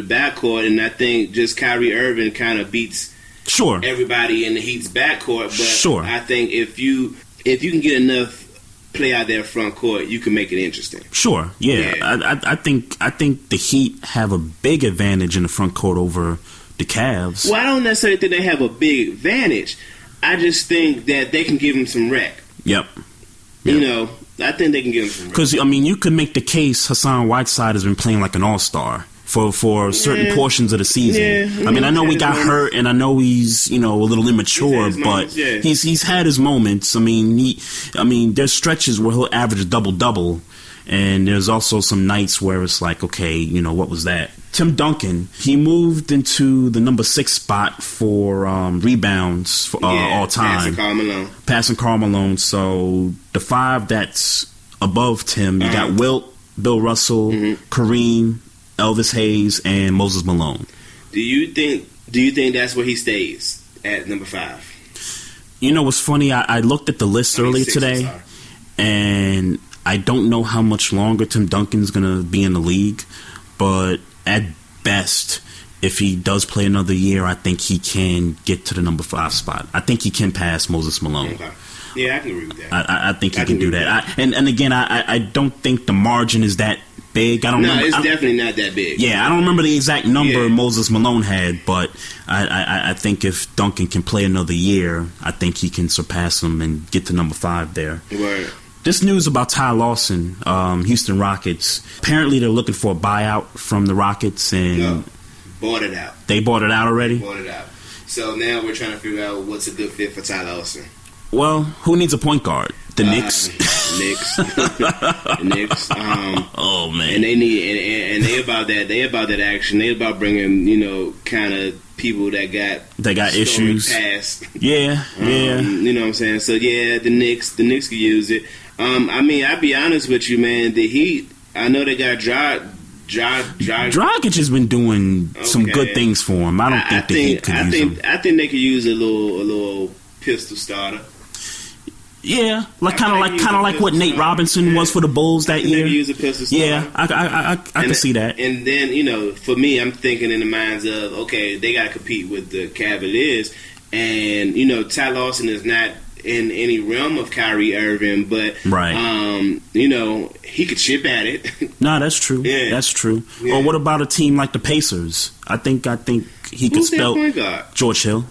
[SPEAKER 3] backcourt, and I think just Kyrie Irving kind of beats everybody in the Heat's backcourt. But I think if you can get enough play out their front court, you can make it interesting.
[SPEAKER 2] Sure, yeah. I think the Heat have a big advantage in the front court over the Cavs.
[SPEAKER 3] Well, I don't necessarily think they have a big advantage. I just think that they can give them some rec.
[SPEAKER 2] Yep.
[SPEAKER 3] I think they can give them some rec.
[SPEAKER 2] Because, you could make the case Hassan Whiteside has been playing like an all-star for certain portions of the season.
[SPEAKER 3] Yeah,
[SPEAKER 2] I know he got hurt, and I know he's, a little immature, but he's had his moments. There's stretches where he'll average a double-double, and there's also some nights where it's like, okay, what was that? Tim Duncan, he moved into the number 6 spot for rebounds for all time. Passing Karl Malone. So the 5 that's above Tim, you got Wilt, Bill Russell, Kareem, Elvis Hayes, and Moses Malone.
[SPEAKER 3] Do you think that's where he stays at number 5?
[SPEAKER 2] What's funny? I looked at the list earlier today, and I don't know how much longer Tim Duncan's going to be in the league, but at best, if he does play another year, I think he can get to the number 5 spot. I think he can pass Moses Malone.
[SPEAKER 3] Okay. Yeah, I can agree with that.
[SPEAKER 2] I think he can do that. And again, I don't think the margin is that big. I don't remember.
[SPEAKER 3] It's definitely not that big.
[SPEAKER 2] Yeah, I don't remember the exact number Moses Malone had, but I think if Duncan can play another year, I think he can surpass him and get to number 5 there.
[SPEAKER 3] Right.
[SPEAKER 2] This news about Ty Lawson, Houston Rockets. Apparently, they're looking for a buyout from the Rockets, and
[SPEAKER 3] bought it out.
[SPEAKER 2] They bought it out already?
[SPEAKER 3] Bought it out. So now we're trying to figure out what's a good fit for Ty Lawson.
[SPEAKER 2] Well, who needs a point guard? The Knicks.
[SPEAKER 3] The Knicks.
[SPEAKER 2] Oh man!
[SPEAKER 3] And they need and they about that. They about that action. They about bringing kind of people that got
[SPEAKER 2] issues.
[SPEAKER 3] Past.
[SPEAKER 2] Yeah.
[SPEAKER 3] You know what I'm saying? So yeah, the Knicks could use it. I mean, I'll be honest with you, man. The Heat. I know they got
[SPEAKER 2] Dragic has been doing some good things for him. I don't think the Heat could use him.
[SPEAKER 3] I think they could use a little pistol starter.
[SPEAKER 2] Yeah, kind of like what Nate Robinson was for the Bulls that year.
[SPEAKER 3] Use a pistol starter.
[SPEAKER 2] Yeah, I can see that.
[SPEAKER 3] And then for me, I'm thinking in the minds of they got to compete with the Cavaliers, and Ty Lawson is not in any realm of Kyrie Irving, but he could chip at it.
[SPEAKER 2] No, that's true. Yeah. That's true. Yeah. Or what about a team like the Pacers? I think he could spell
[SPEAKER 3] point guard?
[SPEAKER 2] George Hill.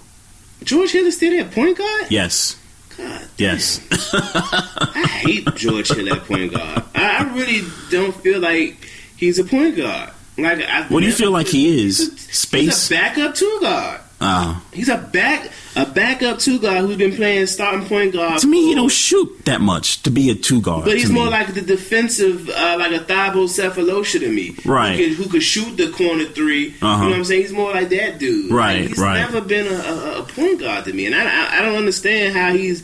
[SPEAKER 3] George Hill is still their point guard?
[SPEAKER 2] Yes.
[SPEAKER 3] God.
[SPEAKER 2] Yes.
[SPEAKER 3] I hate George Hill at point guard. I really don't feel like he's a point guard.
[SPEAKER 2] What do you feel like he is? Space?
[SPEAKER 3] He's a backup 2 guard. He's a backup 2 guard who's been playing starting point guard.
[SPEAKER 2] To me, he don't shoot that much to be a 2 guard.
[SPEAKER 3] But he's more like the defensive, like a Thabo Cephalosha to me.
[SPEAKER 2] Right.
[SPEAKER 3] Who could shoot the corner 3. You know what I'm saying? He's more like that dude.
[SPEAKER 2] Right,
[SPEAKER 3] he's never been a point guard to me. And I don't understand how he's,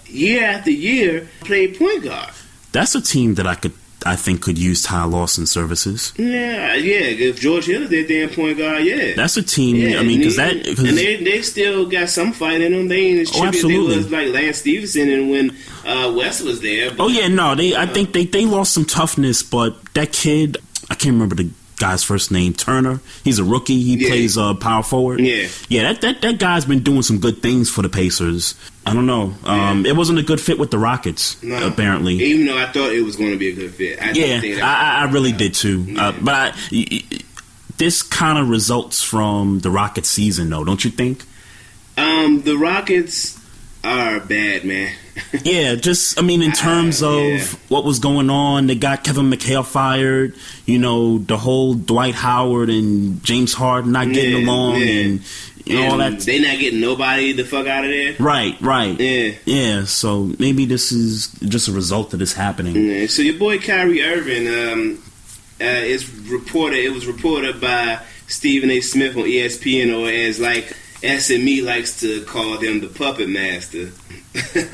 [SPEAKER 3] year after year, played point guard.
[SPEAKER 2] That's a team that I think could use Ty Lawson's services.
[SPEAKER 3] Yeah. If George Hill is their damn point guard,
[SPEAKER 2] that's a team. Yeah, I mean, because
[SPEAKER 3] they still got some fight in them. They ain't as trippy as they was like Lance Stevenson and when West was there. But,
[SPEAKER 2] I think they lost some toughness, but that kid, I can't remember the guy's first name, Turner. He's a rookie. He plays power forward. Yeah. That guy's been doing some good things for the Pacers. I don't know. It wasn't a good fit with the Rockets, apparently.
[SPEAKER 3] Even though I thought it was going to be a good fit.
[SPEAKER 2] I really did too. But this kind of results from the Rockets season, though, don't you think?
[SPEAKER 3] The Rockets are bad, man.
[SPEAKER 2] In terms of what was going on, they got Kevin McHale fired. The whole Dwight Howard and James Harden not getting along, and all that.
[SPEAKER 3] They not getting nobody the fuck out of there.
[SPEAKER 2] Right. Yeah. So maybe this is just a result of this happening.
[SPEAKER 3] Yeah. So your boy Kyrie Irving, it was reported by Stephen A. Smith on ESPN, or as SME likes to call them, the Puppet Master.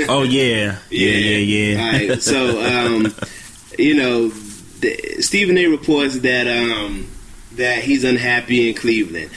[SPEAKER 2] Oh yeah.
[SPEAKER 3] All right, so Stephen A. reports that he's unhappy in Cleveland.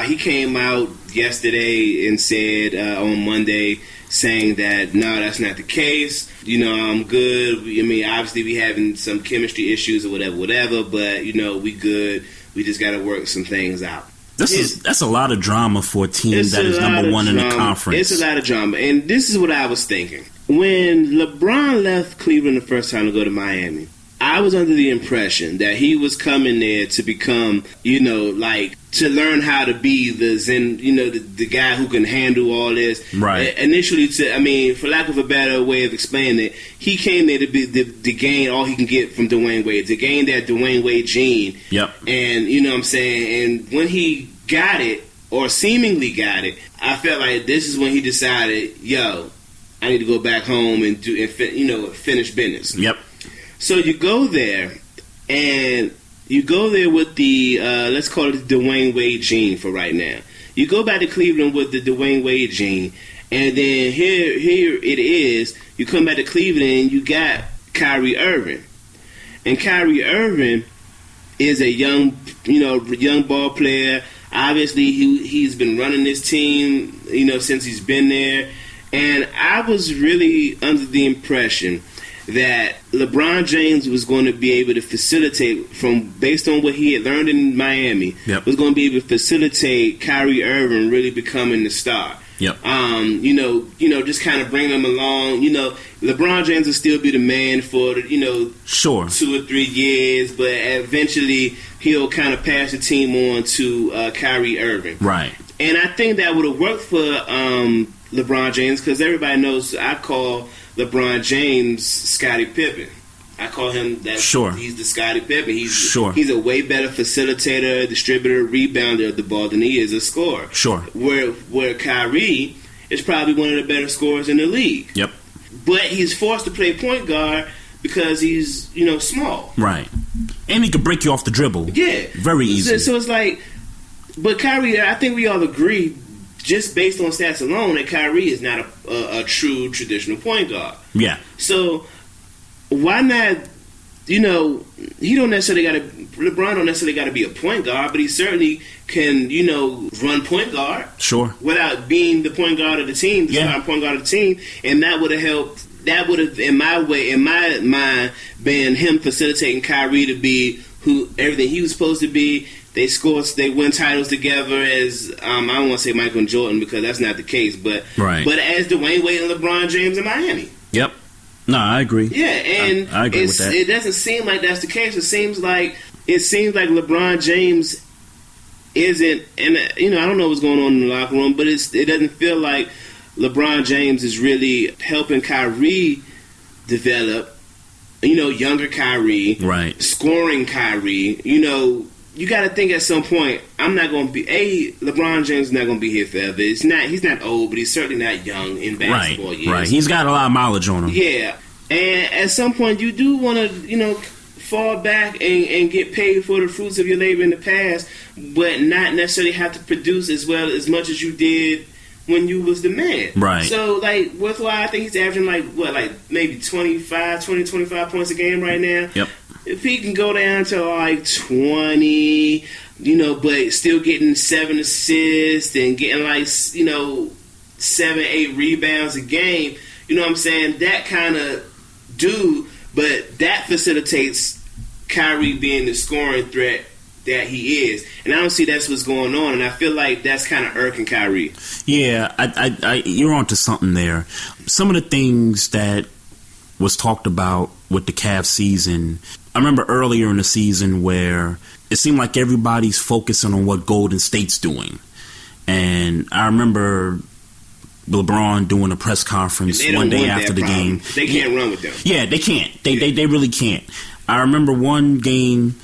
[SPEAKER 3] He came out yesterday and said on Monday, saying that no, that's not the case. I'm good. I mean, obviously we having some chemistry issues or whatever, but we good. We just got to work some things out.
[SPEAKER 2] That's a lot of drama for a team that is number 1 in the conference.
[SPEAKER 3] It's a lot of drama. And this is what I was thinking. When LeBron left Cleveland the first time to go to Miami, I was under the impression that he was coming there to become, to learn how to be the Zen, the guy who can handle all this.
[SPEAKER 2] Right.
[SPEAKER 3] Initially, for lack of a better way of explaining it, he came there to gain all he can get from Dwayne Wade, to gain that Dwayne Wade gene.
[SPEAKER 2] Yep.
[SPEAKER 3] And, you know what I'm saying? And when he got it, or seemingly got it, I felt like this is when he decided, I need to go back home and finish business.
[SPEAKER 2] Yep.
[SPEAKER 3] So you go there, and you go there with the, let's call it the Dwayne Wade gene for right now. You go back to Cleveland with the Dwayne Wade gene, and then here it is. You come back to Cleveland, and you got Kyrie Irving. And Kyrie Irving is a young ball player. Obviously, he's been running this team, since he's been there. And I was really under the impression that LeBron James was going to be able to facilitate, based on what he had learned in Miami, was going to be able to facilitate Kyrie Irving really becoming the star.
[SPEAKER 2] Yep.
[SPEAKER 3] Just kind of bring them along. LeBron James will still be the man for 2 or 3 years, but eventually he'll kind of pass the team on to Kyrie Irving.
[SPEAKER 2] Right.
[SPEAKER 3] And I think that would have worked for LeBron James, because everybody knows I call LeBron James Scottie Pippen. I call him that.
[SPEAKER 2] Sure.
[SPEAKER 3] He's the Scottie Pippen. He's a way better facilitator, distributor, rebounder of the ball than he is a scorer.
[SPEAKER 2] Sure.
[SPEAKER 3] Where Kyrie is probably one of the better scorers in the league.
[SPEAKER 2] Yep.
[SPEAKER 3] But he's forced to play point guard because he's, small.
[SPEAKER 2] Right. And he could break you off the dribble.
[SPEAKER 3] Yeah.
[SPEAKER 2] Very easy.
[SPEAKER 3] So it's like, but Kyrie, I think we all agree, just based on stats alone, that Kyrie is not a true traditional point guard.
[SPEAKER 2] Yeah.
[SPEAKER 3] So why not? He don't necessarily LeBron don't necessarily got to be a point guard, but he certainly can, run point guard.
[SPEAKER 2] Sure. Without
[SPEAKER 3] being the point guard of the team, the starting point guard of the team, and that would have helped. That would have, in my mind, been him facilitating Kyrie to be everything he was supposed to be. They win titles together as I don't want to say Michael and Jordan, because that's not the case, but as Dwayne Wade and LeBron James in Miami.
[SPEAKER 2] Yep. No, I agree.
[SPEAKER 3] Yeah, and
[SPEAKER 2] I agree with that.
[SPEAKER 3] It doesn't seem like that's the case. It seems like LeBron James isn't, and I don't know what's going on in the locker room, but it doesn't feel like LeBron James is really helping Kyrie develop. Younger Kyrie,
[SPEAKER 2] right?
[SPEAKER 3] Scoring Kyrie. You got to think at some point, I'm not going to be LeBron James is not going to be here forever. He's not old, but he's certainly not young in basketball years.
[SPEAKER 2] Right. He's got a lot of mileage on him.
[SPEAKER 3] Yeah, and at some point, you do want to fall back and get paid for the fruits of your labor in the past, but not necessarily have to produce as much as you did when you was the man.
[SPEAKER 2] Right.
[SPEAKER 3] So, that's why I think he's averaging maybe 25 points a game right now.
[SPEAKER 2] Yep.
[SPEAKER 3] If he can go down to 20, but still getting 7 assists and getting 7, 8 rebounds a game, you know what I'm saying? That kind of dude, but that facilitates Kyrie being the scoring threat that he is. And I don't see that's what's going on, and I feel like that's kind of irking Kyrie.
[SPEAKER 2] Yeah, I you're onto something there. Some of the things that was talked about with the Cavs season, I remember earlier in the season where it seemed like everybody's focusing on what Golden State's doing. And I remember LeBron doing a press conference one day after the game.
[SPEAKER 3] They can't run with them.
[SPEAKER 2] Yeah, they can't. They really can't. I remember one game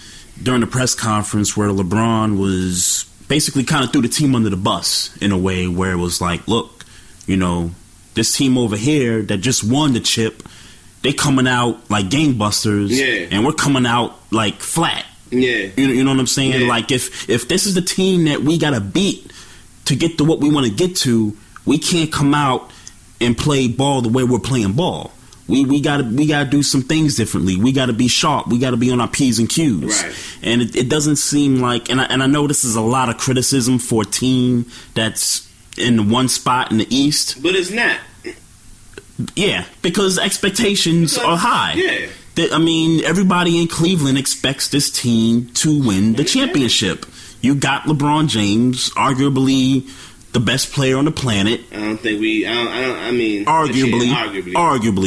[SPEAKER 2] during the press conference where LeBron was basically kind of threw the team under the bus in a way where it was like, look, this team over here that just won the chip, they coming out like gangbusters, and we're coming out like flat.
[SPEAKER 3] Yeah,
[SPEAKER 2] you know what I'm saying?
[SPEAKER 3] Yeah.
[SPEAKER 2] Like if this is the team that we gotta beat to get to what we want to get to, we can't come out and play ball the way we're playing ball. We gotta do some things differently. We gotta be sharp. We gotta be on our P's and Q's.
[SPEAKER 3] Right.
[SPEAKER 2] And it doesn't seem like, and I know this is a lot of criticism for a team that's in one spot in the East,
[SPEAKER 3] but it's not.
[SPEAKER 2] Yeah, because expectations are high.
[SPEAKER 3] Yeah.
[SPEAKER 2] Everybody in Cleveland expects this team to win the championship. You got LeBron James, arguably the best player on the planet. Arguably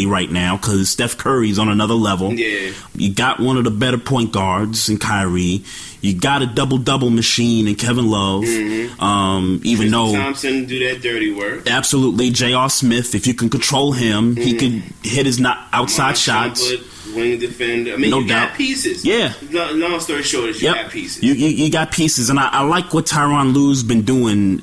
[SPEAKER 2] right now, because Steph Curry's on another level.
[SPEAKER 3] Yeah.
[SPEAKER 2] You got one of the better point guards in Kyrie. You got a double-double machine in Kevin Love.
[SPEAKER 3] Mm-hmm.
[SPEAKER 2] Even though
[SPEAKER 3] Thompson do that dirty work.
[SPEAKER 2] Absolutely. J.R. Smith, if you can control him, he can hit his outside shots.
[SPEAKER 3] Wing defender. You got pieces.
[SPEAKER 2] Yeah.
[SPEAKER 3] Long story short, you got pieces.
[SPEAKER 2] You got pieces, and I like what Tyronn Lue's been doing,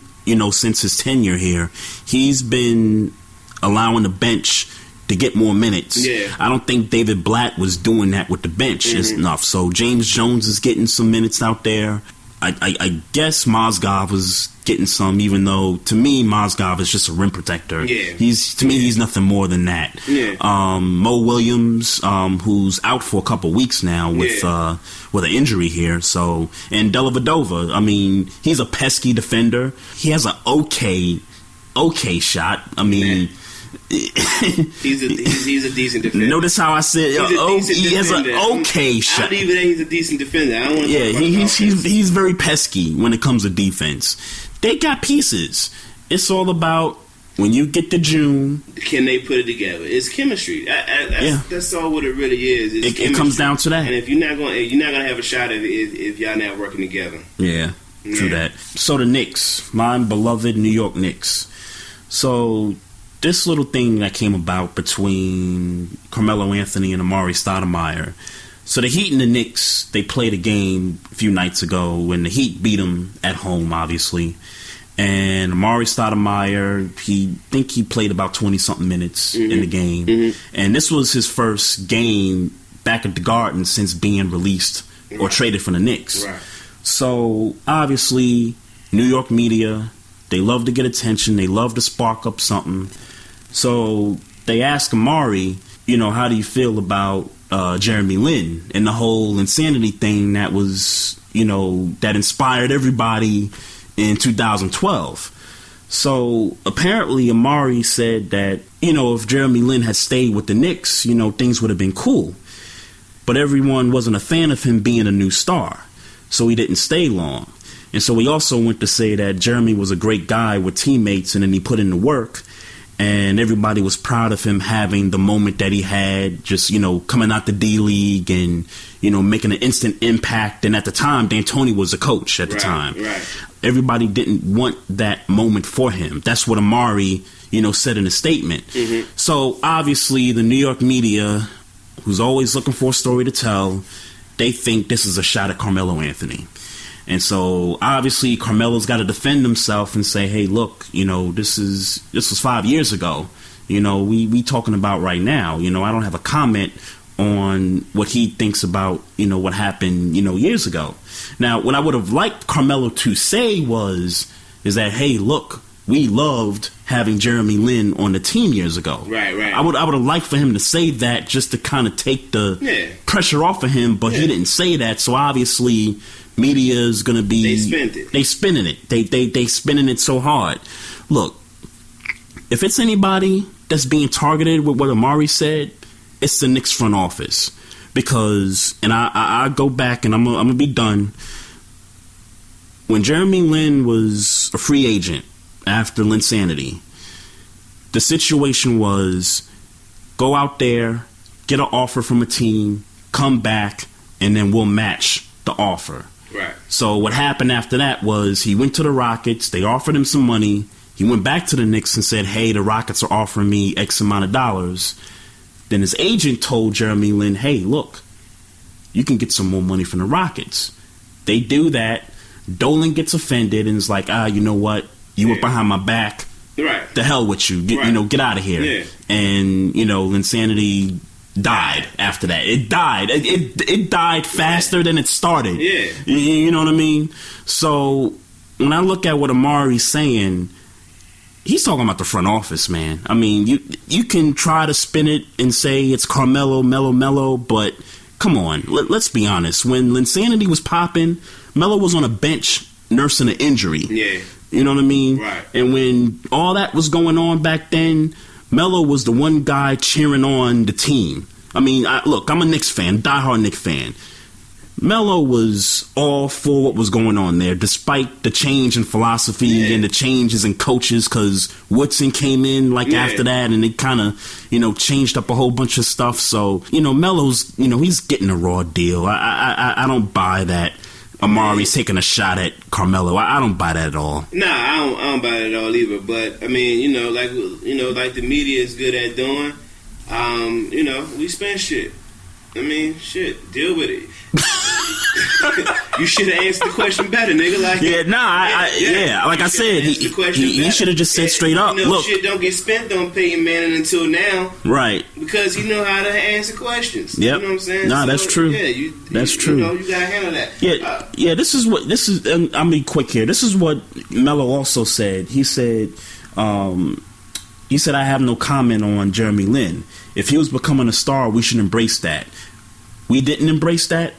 [SPEAKER 2] since his tenure here. He's been allowing the bench to get more minutes.
[SPEAKER 3] Yeah.
[SPEAKER 2] I don't think David Blatt was doing that with the bench enough. So James Jones is getting some minutes out there. I guess Mozgov was getting some, even though to me Mozgov is just a rim protector.
[SPEAKER 3] Yeah.
[SPEAKER 2] He's nothing more than that.
[SPEAKER 3] Yeah.
[SPEAKER 2] Mo Williams, who's out for a couple weeks now with an injury here. So, and Dellavedova, he's a pesky defender. He has an okay shot.
[SPEAKER 3] He's a decent defender.
[SPEAKER 2] Notice how I said he has an okay shot.
[SPEAKER 3] I believe that he's a decent defender. I don't want to
[SPEAKER 2] he's very pesky when it comes to defense. They got pieces. It's all about when you get to June.
[SPEAKER 3] Can they put it together? It's chemistry. That's all what it really is.
[SPEAKER 2] It comes down to that.
[SPEAKER 3] And if you're not gonna have a shot if y'all not working together.
[SPEAKER 2] Yeah, true that. So the Knicks, my beloved New York Knicks. So this little thing that came about between Carmelo Anthony and Amari Stoudemire. So the Heat and the Knicks, they played a game a few nights ago when the Heat beat them at home, obviously. And Amari Stoudemire, he played about 20-something minutes in the game. Mm-hmm. And this was his first game back at the Garden since being released or traded from the Knicks. Right. So, obviously, New York media, they love to get attention. They love to spark up something. So they asked Amari, how do you feel about Jeremy Lin and the whole insanity thing that was, that inspired everybody in 2012. So apparently Amari said that, if Jeremy Lin had stayed with the Knicks, things would have been cool. But everyone wasn't a fan of him being a new star. So he didn't stay long. And so he also went to say that Jeremy was a great guy with teammates and then he put in the work. And everybody was proud of him having the moment that he had, just, coming out the D-League and, making an instant impact. And at the time, D'Antoni was the coach at the time. Right. Everybody didn't want that moment for him. That's what Amari, said in a statement. Mm-hmm. So, obviously, the New York media, who's always looking for a story to tell, they think this is a shot at Carmelo Anthony. And so, obviously, Carmelo's got to defend himself and say, hey, look, this was 5 years ago. We talking about right now. I don't have a comment on what he thinks about, what happened, years ago. Now, what I would have liked Carmelo to say is that, hey, look, we loved having Jeremy Lin on the team years ago. Right. I would have liked for him to say that just to kind of take the pressure off of him, but he didn't say that. So, obviously, media is going to be... They spinning it. They spinning it so hard. Look, if it's anybody that's being targeted with what Amari said, it's the Knicks front office. Because, and I go back and I'm going to be done. When Jeremy Lin was a free agent after Linsanity, the situation was go out there, get an offer from a team, come back, and then we'll match the offer. Right. So what happened after that was he went to the Rockets. They offered him some money. He went back to the Knicks and said, hey, the Rockets are offering me X amount of dollars. Then his agent told Jeremy Lin, hey, look, you can get some more money from the Rockets. They do that. Dolan gets offended and is like, you know what? You were behind my back. Right. The hell with you. Get out of here. Yeah. And, Linsanity died after that. It died. It died faster than it started. Yeah. You know what I mean? So when I look at what Amari's saying, he's talking about the front office, man. I mean, you can try to spin it and say it's Carmelo, Melo, but come on. Let's be honest. When Linsanity was popping, Melo was on a bench nursing an injury. Yeah. You know what I mean? Right. And when all that was going on back then, Melo was the one guy cheering on the team. I mean, look, I'm a Knicks fan, diehard Knicks fan. Melo was all for what was going on there, despite the change in philosophy and the changes in coaches, because Woodson came in after that, and it kind of, changed up a whole bunch of stuff. So, Melo's, he's getting a raw deal. I don't buy that. Amari's taking a shot at Carmelo. I don't buy that at all. Nah,
[SPEAKER 3] I don't buy that at all either. But I mean, like the media is good at doing. We spend shit. I mean, shit, deal with it. You should have answered the question better, nigga. Like,
[SPEAKER 2] like I said, he should have just said straight up. Look,
[SPEAKER 3] shit don't get spent on Peyton Manning until now,
[SPEAKER 2] right? Because
[SPEAKER 3] he know how to answer questions.
[SPEAKER 2] Yep.
[SPEAKER 3] You know what I'm saying?
[SPEAKER 2] Nah, that's true.
[SPEAKER 3] Yeah,
[SPEAKER 2] that's true.
[SPEAKER 3] You gotta handle that.
[SPEAKER 2] Yeah, This is. I'll be quick here. This is what Melo also said. He said, I have no comment on Jeremy Lin. If he was becoming a star, we should embrace that. We didn't embrace that? ?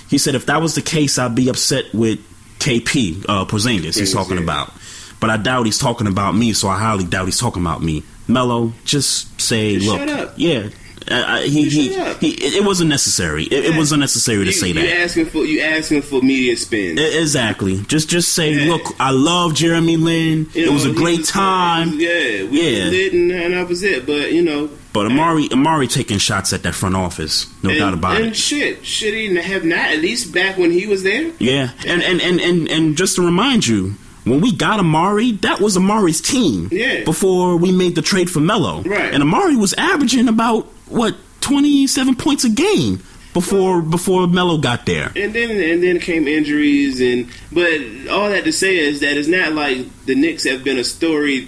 [SPEAKER 2] He said, if that was the case, I'd be upset with KP, Porzingis he's talking about. But I doubt he's talking about me, so I highly doubt he's talking about me. Melo, just say,
[SPEAKER 3] Just
[SPEAKER 2] look,
[SPEAKER 3] shut up.
[SPEAKER 2] yeah. It wasn't necessary. It was unnecessary to say that.
[SPEAKER 3] You asking for media spin.
[SPEAKER 2] Exactly. Just say, look, I love Jeremy Lin. It was a great time.
[SPEAKER 3] We lit and that was it. But
[SPEAKER 2] But Amari taking shots at that front office, no doubt about it.
[SPEAKER 3] Should he have not, at least back when he was there?
[SPEAKER 2] Yeah, and just to remind you, when we got Amari, that was Amari's team.
[SPEAKER 3] Yeah.
[SPEAKER 2] Before we made the trade for Melo.
[SPEAKER 3] Right.
[SPEAKER 2] And Amari was averaging about 27 points a game before Melo got there.
[SPEAKER 3] And then came injuries but all that to say is that it's not like the Knicks have been a storied,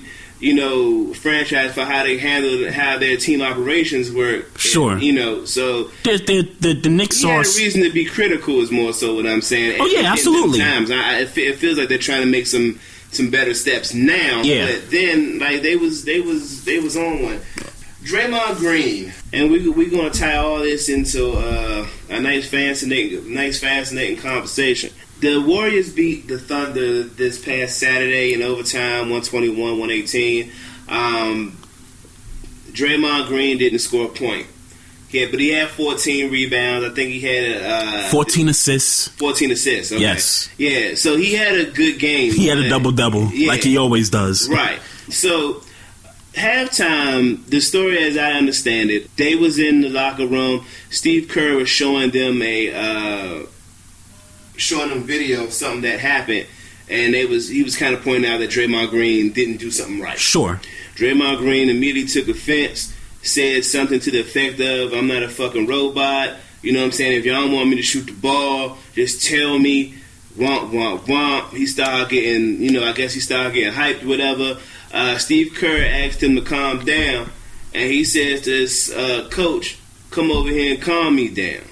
[SPEAKER 3] franchise for how they handled how their team operations work.
[SPEAKER 2] Sure.
[SPEAKER 3] So
[SPEAKER 2] the Knicks
[SPEAKER 3] had
[SPEAKER 2] are
[SPEAKER 3] a reason to be critical is more so what I'm saying.
[SPEAKER 2] Oh yeah, absolutely.
[SPEAKER 3] Times it feels like they're trying to make some better steps now.
[SPEAKER 2] Yeah.
[SPEAKER 3] But then they was on one. Draymond Green, and we're gonna tie all this into a nice fascinating conversation. The Warriors beat the Thunder this past Saturday in overtime, 121-118. Draymond Green didn't score a point. But he had 14 rebounds. I think he had
[SPEAKER 2] 14 assists.
[SPEAKER 3] 14 assists. Okay.
[SPEAKER 2] Yes.
[SPEAKER 3] Yeah. So he had a good game.
[SPEAKER 2] He had a double-double, like he always does.
[SPEAKER 3] Right. So halftime, the story as I understand it, they was in the locker room. Steve Curry was showing them video of something that happened, and he was kind of pointing out that Draymond Green didn't do something right.
[SPEAKER 2] Sure.
[SPEAKER 3] Draymond Green immediately took offense, said something to the effect of, "I'm not a fucking robot. You know what I'm saying? If y'all want me to shoot the ball, just tell me." Womp, womp, womp. He started getting, I guess he started getting hyped, whatever. Steve Kerr asked him to calm down, and he says to his coach, "Come over here and calm me down."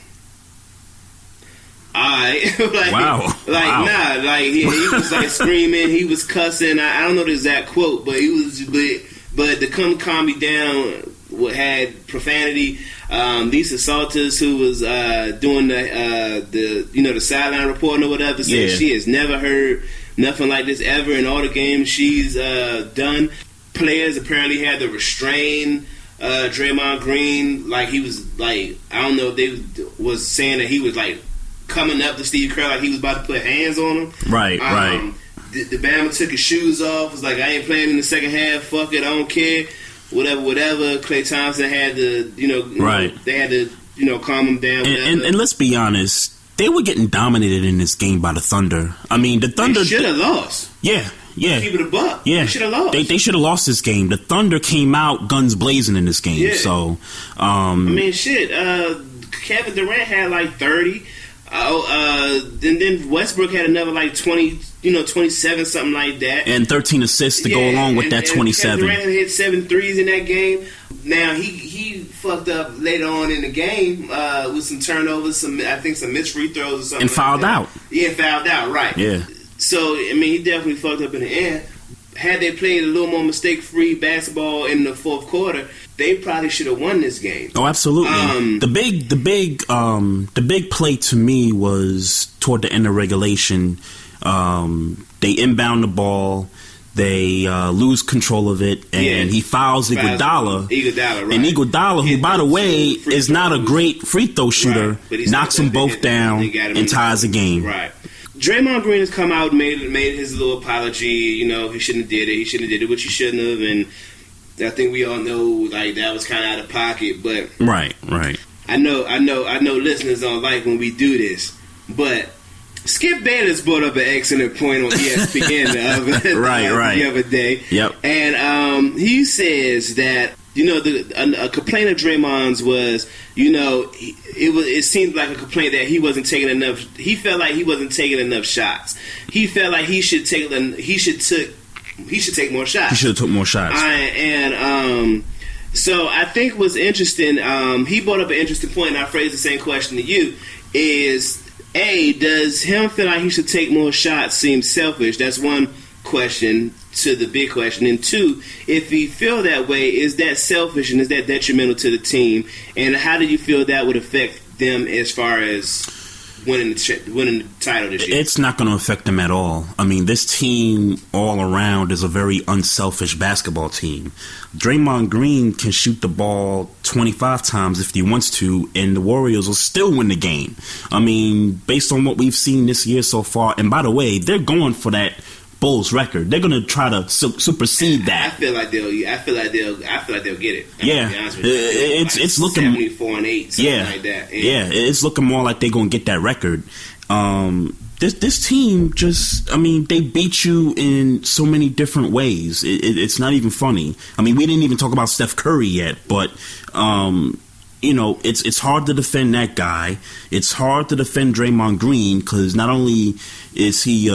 [SPEAKER 3] Alright.
[SPEAKER 2] Wow.
[SPEAKER 3] Nah, he was screaming, he was cussing. I don't know the exact quote, but he was, but the "come calm me down" had profanity. Lisa Salters, who was doing the sideline reporting or whatever, said she has never heard nothing like this ever in all the games she's done. Players apparently had to restrain Draymond Green, like he was I don't know if they was saying that he was coming up to Steve Kerr like he was about to put hands on him.
[SPEAKER 2] Right.
[SPEAKER 3] The Bama took his shoes off. Was like, "I ain't playing in the second half. Fuck it, I don't care." Whatever. Klay Thompson had to, they had to, calm him down.
[SPEAKER 2] And let's be honest, they were getting dominated in this game by the Thunder. I mean, the Thunder
[SPEAKER 3] should have lost.
[SPEAKER 2] Yeah.
[SPEAKER 3] Keep it a buck.
[SPEAKER 2] Yeah,
[SPEAKER 3] they should have lost.
[SPEAKER 2] They should have lost this game. The Thunder came out guns blazing in this game.
[SPEAKER 3] Yeah.
[SPEAKER 2] So,
[SPEAKER 3] Kevin Durant had 30. And then Westbrook had another 20, 27, something like that.
[SPEAKER 2] And 13 assists to go along with that 27.
[SPEAKER 3] And Durant hit 7 threes in that game. Now, he fucked up later on in the game with some turnovers, some missed free throws or something.
[SPEAKER 2] And fouled out.
[SPEAKER 3] Yeah, fouled out, right.
[SPEAKER 2] Yeah.
[SPEAKER 3] So, he definitely fucked up in the end. Had they played a little more mistake-free basketball in the fourth quarter, they probably should have won this game.
[SPEAKER 2] Oh, absolutely. The big play to me was toward the end of regulation. They inbound the ball, they lose control of it, and he fouls Iguodala.
[SPEAKER 3] Right.
[SPEAKER 2] And Iguodala, who by the way is not a great free throw shooter, knocks them both down and ties the game.
[SPEAKER 3] Right. Draymond Green has come out and made his little apology. He shouldn't have did it. He shouldn't have did it, which he shouldn't have. And I think we all know that was kind of out of pocket. But
[SPEAKER 2] right.
[SPEAKER 3] I know listeners don't like when we do this, but Skip Bayless brought up an excellent point on ESPN the other day.
[SPEAKER 2] Yep.
[SPEAKER 3] And he says that a complaint of Draymond's was it seemed like a complaint that he wasn't taking enough. He felt like he wasn't taking enough shots. He felt like he should take more shots.
[SPEAKER 2] He should have took more shots.
[SPEAKER 3] So I think what's interesting, he brought up an interesting point, and I phrased the same question to you, is A, does him feel like he should take more shots seem selfish? That's one question to the big question. And two, if he feel that way, is that selfish and is that detrimental to the team? And how do you feel that would affect them as far as winning the title this year.
[SPEAKER 2] It's not going to affect them at all. I mean, this team all around is a very unselfish basketball team. Draymond Green can shoot the ball 25 times if he wants to, and the Warriors will still win the game. I mean, based on what we've seen this year so far, and by the way, they're going for that Bulls record. They're going to try to supersede that.
[SPEAKER 3] I feel like they'll get it.
[SPEAKER 2] Yeah, it's looking
[SPEAKER 3] 74-8, something like that.
[SPEAKER 2] Yeah, it's looking more like they're going to get that record. This team just, I mean, they beat you in so many different ways. It's not even funny. I mean, we didn't even talk about Steph Curry yet, but you know, it's hard to defend that guy. It's hard to defend Draymond Green because not only is he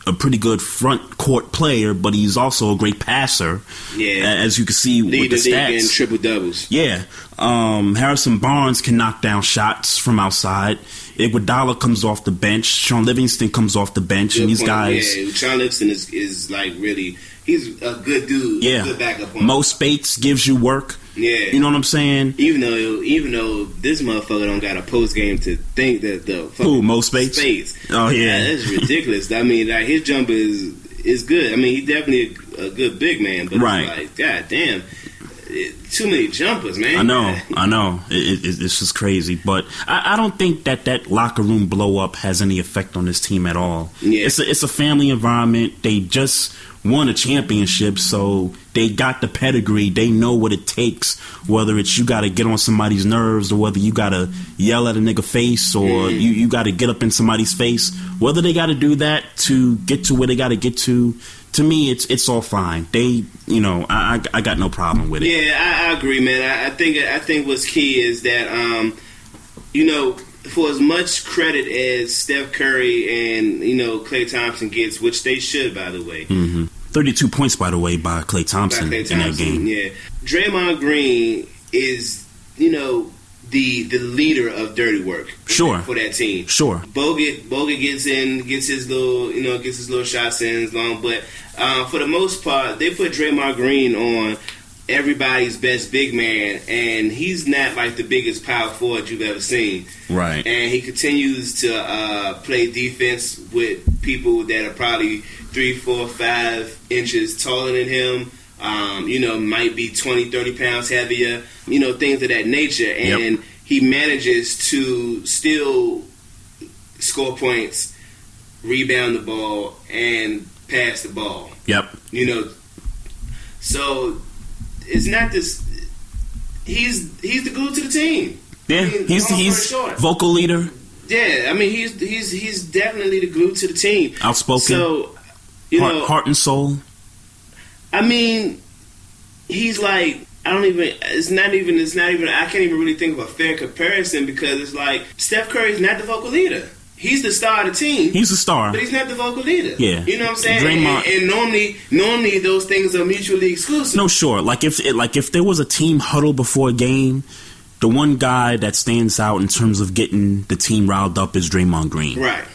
[SPEAKER 2] a pretty good front court player, but he's also a great passer. Yeah, as you can see with the stats.
[SPEAKER 3] Lead in triple doubles.
[SPEAKER 2] Yeah, Harrison Barnes can knock down shots from outside. Iguodala comes off the bench. Sean Livingston comes off the bench,
[SPEAKER 3] good
[SPEAKER 2] and these
[SPEAKER 3] point.
[SPEAKER 2] guys.
[SPEAKER 3] Yeah, Sean Livingston is like really. He's a good dude.
[SPEAKER 2] Yeah,
[SPEAKER 3] good backup point.
[SPEAKER 2] Mo Spates gives you work.
[SPEAKER 3] Yeah,
[SPEAKER 2] you know what I'm saying.
[SPEAKER 3] Even though this motherfucker don't got a post game to think that the
[SPEAKER 2] Mo Spates. Oh yeah,
[SPEAKER 3] that's ridiculous. I mean, like his jumper is good. I mean, he's definitely a good big man, but
[SPEAKER 2] right.
[SPEAKER 3] It's like, god damn, too many jumpers, man.
[SPEAKER 2] I know. It's just crazy, but I don't think that locker room blow up has any effect on this team at all.
[SPEAKER 3] Yeah,
[SPEAKER 2] it's a family environment. They just won a championship, so they got the pedigree. They know what it takes, whether it's you got to get on somebody's nerves or whether you got to yell at a nigga face or you got to get up in somebody's face. Whether they got to do that to get to where they got to get to me, it's all fine. They, you know, I got no problem with it.
[SPEAKER 3] Yeah, I agree, man. I think what's key is that, you know, for as much credit as Steph Curry and, you know, Klay Thompson gets, which they should, by the way.
[SPEAKER 2] 32 points, by the way, by Klay Thompson in that game.
[SPEAKER 3] Yeah, Draymond Green is, you know, the leader of dirty work.
[SPEAKER 2] Sure.
[SPEAKER 3] For that team.
[SPEAKER 2] Sure.
[SPEAKER 3] Bogut gets his little shots in long, but for the most part, they put Draymond Green on everybody's best big man, and he's not like the biggest power forward you've ever seen.
[SPEAKER 2] Right.
[SPEAKER 3] And he continues to play defense with people that are probably 3, 4, 5 inches taller than him. You know, might be 20, 30 pounds heavier. You know, things of that nature. And he manages to still score points, rebound the ball, and pass the ball.
[SPEAKER 2] Yep.
[SPEAKER 3] You know, so it's not this. He's the glue to the team.
[SPEAKER 2] Yeah, I mean, he's vocal leader.
[SPEAKER 3] Yeah, I mean he's definitely the glue to the team.
[SPEAKER 2] Outspoken.
[SPEAKER 3] So you know,
[SPEAKER 2] heart and soul.
[SPEAKER 3] I mean, he's like It's not even. I can't even really think of a fair comparison because it's like Steph Curry's not the vocal leader. He's the star of the team.
[SPEAKER 2] He's the star,
[SPEAKER 3] but he's not the vocal leader.
[SPEAKER 2] Yeah,
[SPEAKER 3] you know what I'm saying. And normally those things are mutually exclusive.
[SPEAKER 2] No, sure. Like if there was a team huddle before a game, the one guy that stands out in terms of getting the team riled up is Draymond Green.
[SPEAKER 3] Right.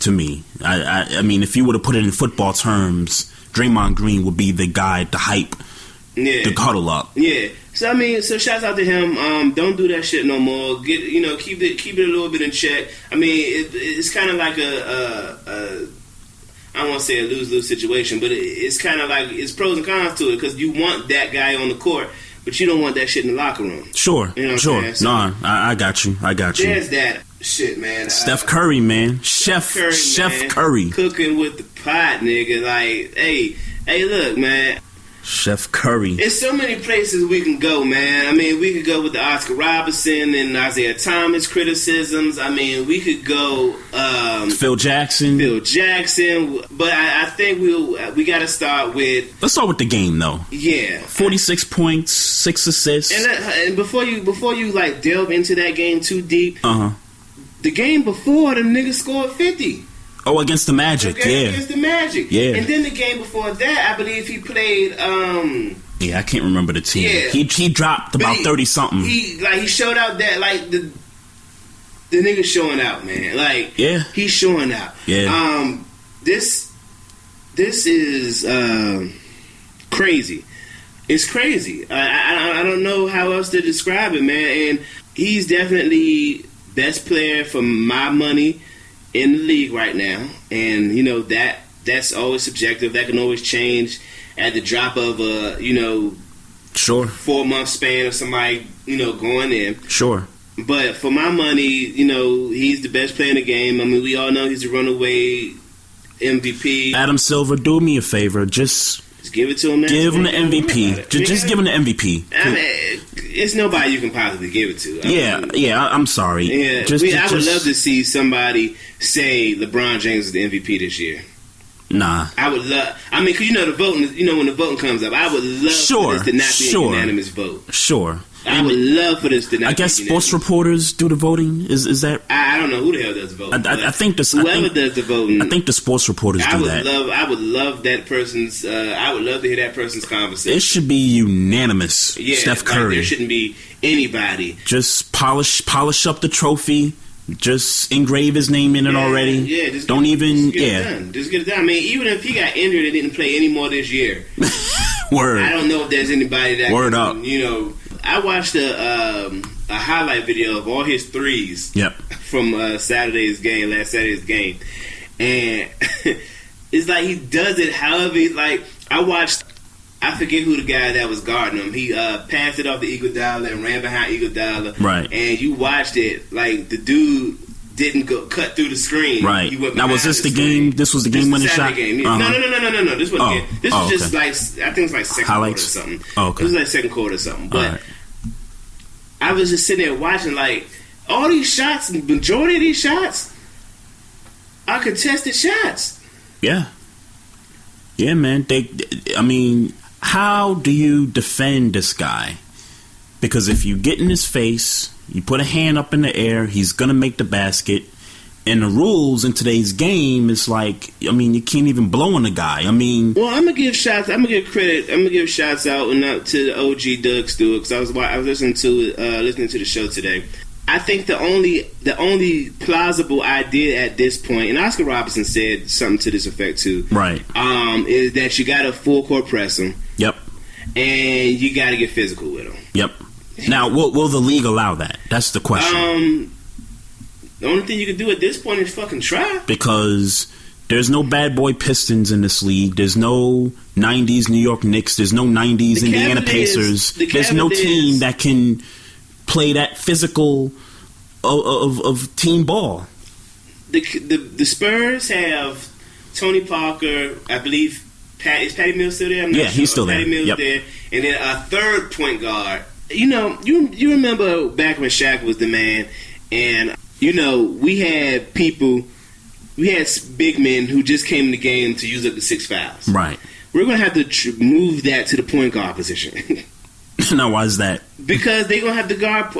[SPEAKER 2] To me, I mean, if you were to put it in football terms, Draymond Green would be the guy to hype, the huddle up.
[SPEAKER 3] Yeah. So I mean, shouts out to him. Don't do that shit no more. Keep it a little bit in check. I mean, it's kind of like I don't want to say a lose-lose situation, but it's kind of like it's pros and cons to it because you want that guy on the court, but you don't want that shit in the locker room.
[SPEAKER 2] Sure,
[SPEAKER 3] you know what
[SPEAKER 2] sure.
[SPEAKER 3] I'm saying?
[SPEAKER 2] No, I got you.
[SPEAKER 3] There's that shit, man.
[SPEAKER 2] Steph Curry, man. Chef Curry.
[SPEAKER 3] Cooking with the pot, nigga. Like, hey, look, man.
[SPEAKER 2] Chef Curry.
[SPEAKER 3] There's so many places we can go, man. I mean, we could go with the Oscar Robertson and Isaiah Thomas criticisms. I mean, we could go
[SPEAKER 2] Phil Jackson.
[SPEAKER 3] But I think we got to start with.
[SPEAKER 2] Let's start with the game, though.
[SPEAKER 3] Yeah,
[SPEAKER 2] 46 points, 6 assists.
[SPEAKER 3] And before you like delve into that game too deep,
[SPEAKER 2] the
[SPEAKER 3] game before them niggas scored 50.
[SPEAKER 2] Oh, against the Magic,
[SPEAKER 3] Against the Magic.
[SPEAKER 2] Yeah.
[SPEAKER 3] And then the game before that, I believe he played...
[SPEAKER 2] yeah, I can't remember the team.
[SPEAKER 3] Yeah.
[SPEAKER 2] He dropped about 30-something.
[SPEAKER 3] He showed out that, like, the nigga showing out, man. Like,
[SPEAKER 2] yeah.
[SPEAKER 3] He's showing out.
[SPEAKER 2] Yeah.
[SPEAKER 3] This is crazy. It's crazy. I don't know how else to describe it, man. And he's definitely best player for my money. in the league right now, and you know that's always subjective. That can always change at the drop of a
[SPEAKER 2] Sure.
[SPEAKER 3] 4-month span of somebody going in.
[SPEAKER 2] Sure.
[SPEAKER 3] But for my money, he's the best player in the game. I mean, we all know he's a runaway MVP.
[SPEAKER 2] Adam Silver, do me a favor, just
[SPEAKER 3] give it to him.
[SPEAKER 2] Give him the MVP. Just give him the MVP.
[SPEAKER 3] I mean, it's nobody you can possibly give it to.
[SPEAKER 2] I'm sorry.
[SPEAKER 3] Yeah, I would love to see somebody say LeBron James is the MVP this year.
[SPEAKER 2] Nah.
[SPEAKER 3] I would love. I mean, because the voting. When the voting comes up, I would love for this to not be a unanimous vote.
[SPEAKER 2] Sure.
[SPEAKER 3] I would love for this to not.
[SPEAKER 2] I guess sports reporters do the voting. Is that?
[SPEAKER 3] I don't know who the hell does the voting.
[SPEAKER 2] I think
[SPEAKER 3] whoever does the voting.
[SPEAKER 2] I think the sports reporters do that.
[SPEAKER 3] I would love that person's. I would love to hear that person's conversation.
[SPEAKER 2] It should be unanimous.
[SPEAKER 3] Yeah,
[SPEAKER 2] Steph Curry.
[SPEAKER 3] There shouldn't be anybody.
[SPEAKER 2] Just polish up the trophy. Just engrave his name in it already.
[SPEAKER 3] Yeah, just
[SPEAKER 2] get
[SPEAKER 3] it done. I mean, even if he got injured and didn't play any more this year.
[SPEAKER 2] Word.
[SPEAKER 3] I don't know if there's anybody that
[SPEAKER 2] Word up.
[SPEAKER 3] I watched a highlight video of all his threes.
[SPEAKER 2] Yep.
[SPEAKER 3] From last Saturday's game, and it's like he does it however. I forget who the guy that was guarding him. He passed it off to Iguodala and ran behind Iguodala.
[SPEAKER 2] Right.
[SPEAKER 3] And you watched it like the dude didn't cut through the screen.
[SPEAKER 2] Right. Now was this the game? This was the game-winning shot?
[SPEAKER 3] Game. No. This wasn't. This was just like I think it's like second
[SPEAKER 2] highlights?
[SPEAKER 3] Quarter or something.
[SPEAKER 2] Oh, okay.
[SPEAKER 3] It was like second quarter or something. But I was just sitting there watching like all these shots. Majority of these shots are contested shots.
[SPEAKER 2] Yeah. Yeah, man. How do you defend this guy? Because if you get in his face, you put a hand up in the air, he's going to make the basket. And the rules in today's game is like, you can't even blow on the guy. Well, I'm
[SPEAKER 3] going to give shots. I'm going to give credit. I'm going to give shots out and out to the OG Doug Stewart because I was listening to the show today. I think the only plausible idea at this point, and Oscar Robertson said something to this effect too.
[SPEAKER 2] Right.
[SPEAKER 3] Is that you got to full court press him.
[SPEAKER 2] Yep.
[SPEAKER 3] And you got to get physical with him.
[SPEAKER 2] Yep. Now, will the league allow that? That's the question.
[SPEAKER 3] The only thing you can do at this point is fucking try.
[SPEAKER 2] Because there's no bad boy Pistons in this league. There's no 90s New York Knicks. There's no 90s Indiana Pacers. There's no team that can play that physical of team ball.
[SPEAKER 3] The Spurs have Tony Parker, I believe. Is Patty Mills still there?
[SPEAKER 2] He's still there.
[SPEAKER 3] Patty Mills there, and then a third point guard. You remember back when Shaq was the man, and we had big men who just came in the game to use up the 6 fouls.
[SPEAKER 2] Right.
[SPEAKER 3] We're gonna have to move that to the point guard position.
[SPEAKER 2] Now, why is that?
[SPEAKER 3] Because they're gonna have to guard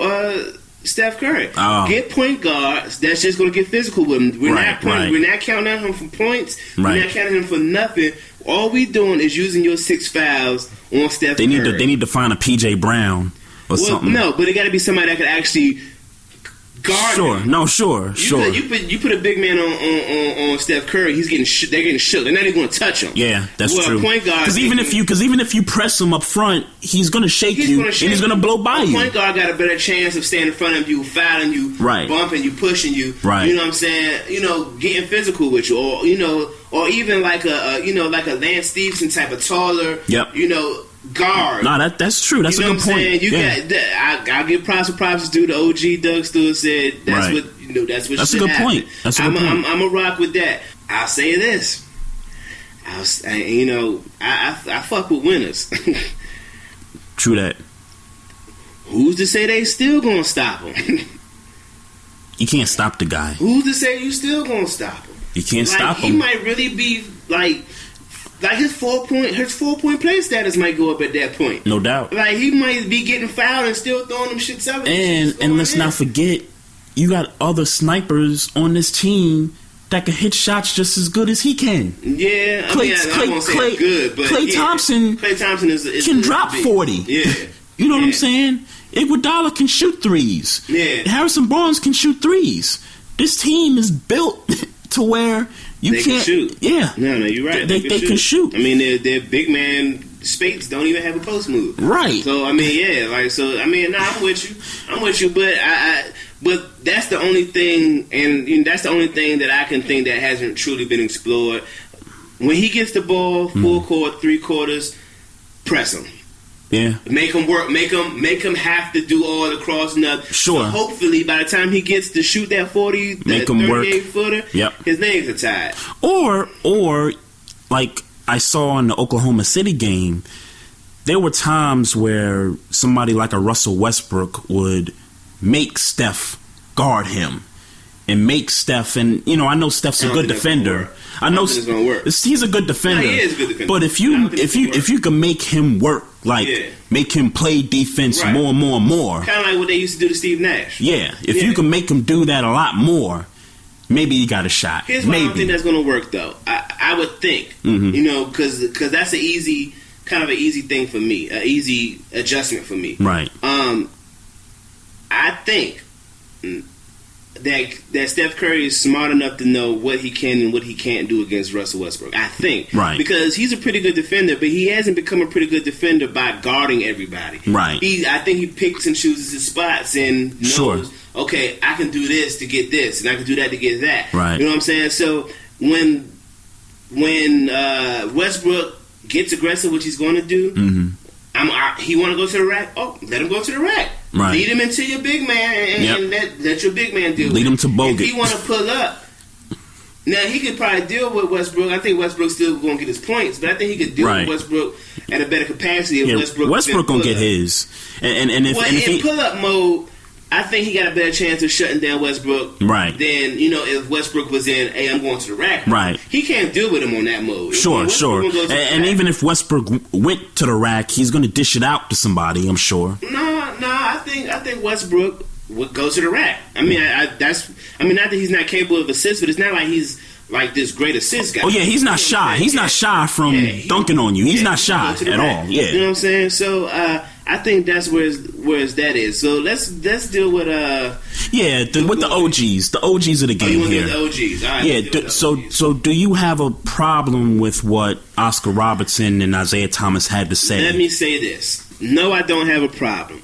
[SPEAKER 3] Steph Curry. Get point guards that's just gonna get physical with him. We're not counting on him for points.
[SPEAKER 2] Right.
[SPEAKER 3] We're not counting him for nothing. All we doing is using your 6 fouls on Steph Curry.
[SPEAKER 2] They need to find a PJ Brown or something.
[SPEAKER 3] No, but it got to be somebody that could actually guard him.
[SPEAKER 2] Sure.
[SPEAKER 3] You put a big man on Steph Curry, they're getting shook. They're not even going to touch him.
[SPEAKER 2] Yeah, that's true.
[SPEAKER 3] Point guard,
[SPEAKER 2] because even if you press him up front, he's going to shake you and he's going to blow by you.
[SPEAKER 3] Point guard got a better chance of staying in front of you, fouling you, bumping you, pushing you.
[SPEAKER 2] Right.
[SPEAKER 3] You know what I'm saying? Getting physical with you, or even like a Lance Stevenson type of taller.
[SPEAKER 2] Yep.
[SPEAKER 3] Guard.
[SPEAKER 2] No, that's true. That's a good point.
[SPEAKER 3] I'll give props to the OG Doug Stewart said. That's
[SPEAKER 2] a good point. That's a good point.
[SPEAKER 3] I'm a rock with that. I'll say this. I fuck with winners.
[SPEAKER 2] True that.
[SPEAKER 3] Who's to say they still gonna stop him?
[SPEAKER 2] You can't stop the guy.
[SPEAKER 3] Who's to say you still gonna stop him?
[SPEAKER 2] You can't stop him.
[SPEAKER 3] He might really be like his 4-point play status might go up at that point.
[SPEAKER 2] No doubt.
[SPEAKER 3] Like he might be getting fouled and still throwing them shits out.
[SPEAKER 2] And let's not forget, you got other snipers on this team that can hit shots just as good as he can.
[SPEAKER 3] Yeah, I won't say good, but
[SPEAKER 2] Klay Thompson can drop 40.
[SPEAKER 3] Yeah.
[SPEAKER 2] You know what I'm saying? Iguodala can shoot threes.
[SPEAKER 3] Yeah.
[SPEAKER 2] Harrison Barnes can shoot threes. This team is built to where they can't
[SPEAKER 3] shoot.
[SPEAKER 2] Yeah.
[SPEAKER 3] No, you're right.
[SPEAKER 2] They can shoot.
[SPEAKER 3] I mean, their big man Spates don't even have a post move.
[SPEAKER 2] Right.
[SPEAKER 3] So I'm with you. But But that's the only thing, and that's the only thing that I can think that hasn't truly been explored. When he gets the ball, full court, 3/4, press him.
[SPEAKER 2] Yeah.
[SPEAKER 3] Make him work. Make him have to do all the crossing up.
[SPEAKER 2] Sure.
[SPEAKER 3] So hopefully, by the time he gets to shoot that 40,
[SPEAKER 2] make
[SPEAKER 3] that
[SPEAKER 2] him work.
[SPEAKER 3] 38-footer,
[SPEAKER 2] Yep.
[SPEAKER 3] his legs are tired.
[SPEAKER 2] Or like I saw in the Oklahoma City game, there were times where somebody like a Russell Westbrook would make Steph guard him. And make Steph, and I know Steph's a good defender. I know
[SPEAKER 3] it's gonna work.
[SPEAKER 2] He's a good defender.
[SPEAKER 3] No, he is a good defender.
[SPEAKER 2] But if you can make him work, like make him play defense more and more and more,
[SPEAKER 3] kind of like what they used to do to Steve Nash.
[SPEAKER 2] Yeah, if you can make him do that a lot more, maybe you got a shot.
[SPEAKER 3] Here's why I don't think that's gonna work though. I would think, because that's an easy thing for me, an easy adjustment for me.
[SPEAKER 2] Right.
[SPEAKER 3] I think that Steph Curry is smart enough to know what he can and what he can't do against Russell Westbrook. I think.
[SPEAKER 2] Right. Because
[SPEAKER 3] he's a pretty good defender, but he hasn't become a pretty good defender by guarding everybody.
[SPEAKER 2] Right.
[SPEAKER 3] I think he picks and chooses his spots and knows, okay, I can do this to get this, and I can do that to get that.
[SPEAKER 2] Right.
[SPEAKER 3] You know what I'm saying? So when Westbrook gets aggressive, which he's going to do, he want to go to the rack. Oh, let him go to the rack.
[SPEAKER 2] Right.
[SPEAKER 3] Lead him into your big man, and let your big man deal with it.
[SPEAKER 2] Lead him to Bogut.
[SPEAKER 3] If he want to pull up, now he could probably deal with Westbrook. I think Westbrook's still going to get his points, but I think he could deal with Westbrook at a better capacity. If
[SPEAKER 2] Westbrook going to get his. And if
[SPEAKER 3] in pull-up mode, I think he got a better chance of shutting down Westbrook than, if Westbrook was in, hey, I'm going to the rack.
[SPEAKER 2] Right.
[SPEAKER 3] He can't deal with him on that mode.
[SPEAKER 2] Sure. And even if Westbrook went to the rack, he's going to dish it out to somebody, I'm sure.
[SPEAKER 3] No, I think Westbrook would go to the rack. I mean, not that he's not capable of assists, but it's not like he's like this great assist guy.
[SPEAKER 2] Oh, yeah, he's not shy. He's not shy from dunking on you. He's not shy at all. Yeah.
[SPEAKER 3] You know what I'm saying? So, I think that's where that is. So let's deal with
[SPEAKER 2] with the OGs. The OGs of the game here.
[SPEAKER 3] The OGs. All right,
[SPEAKER 2] so do you have a problem with what Oscar Robertson and Isaiah Thomas had to say?
[SPEAKER 3] Let me say this. No, I don't have a problem,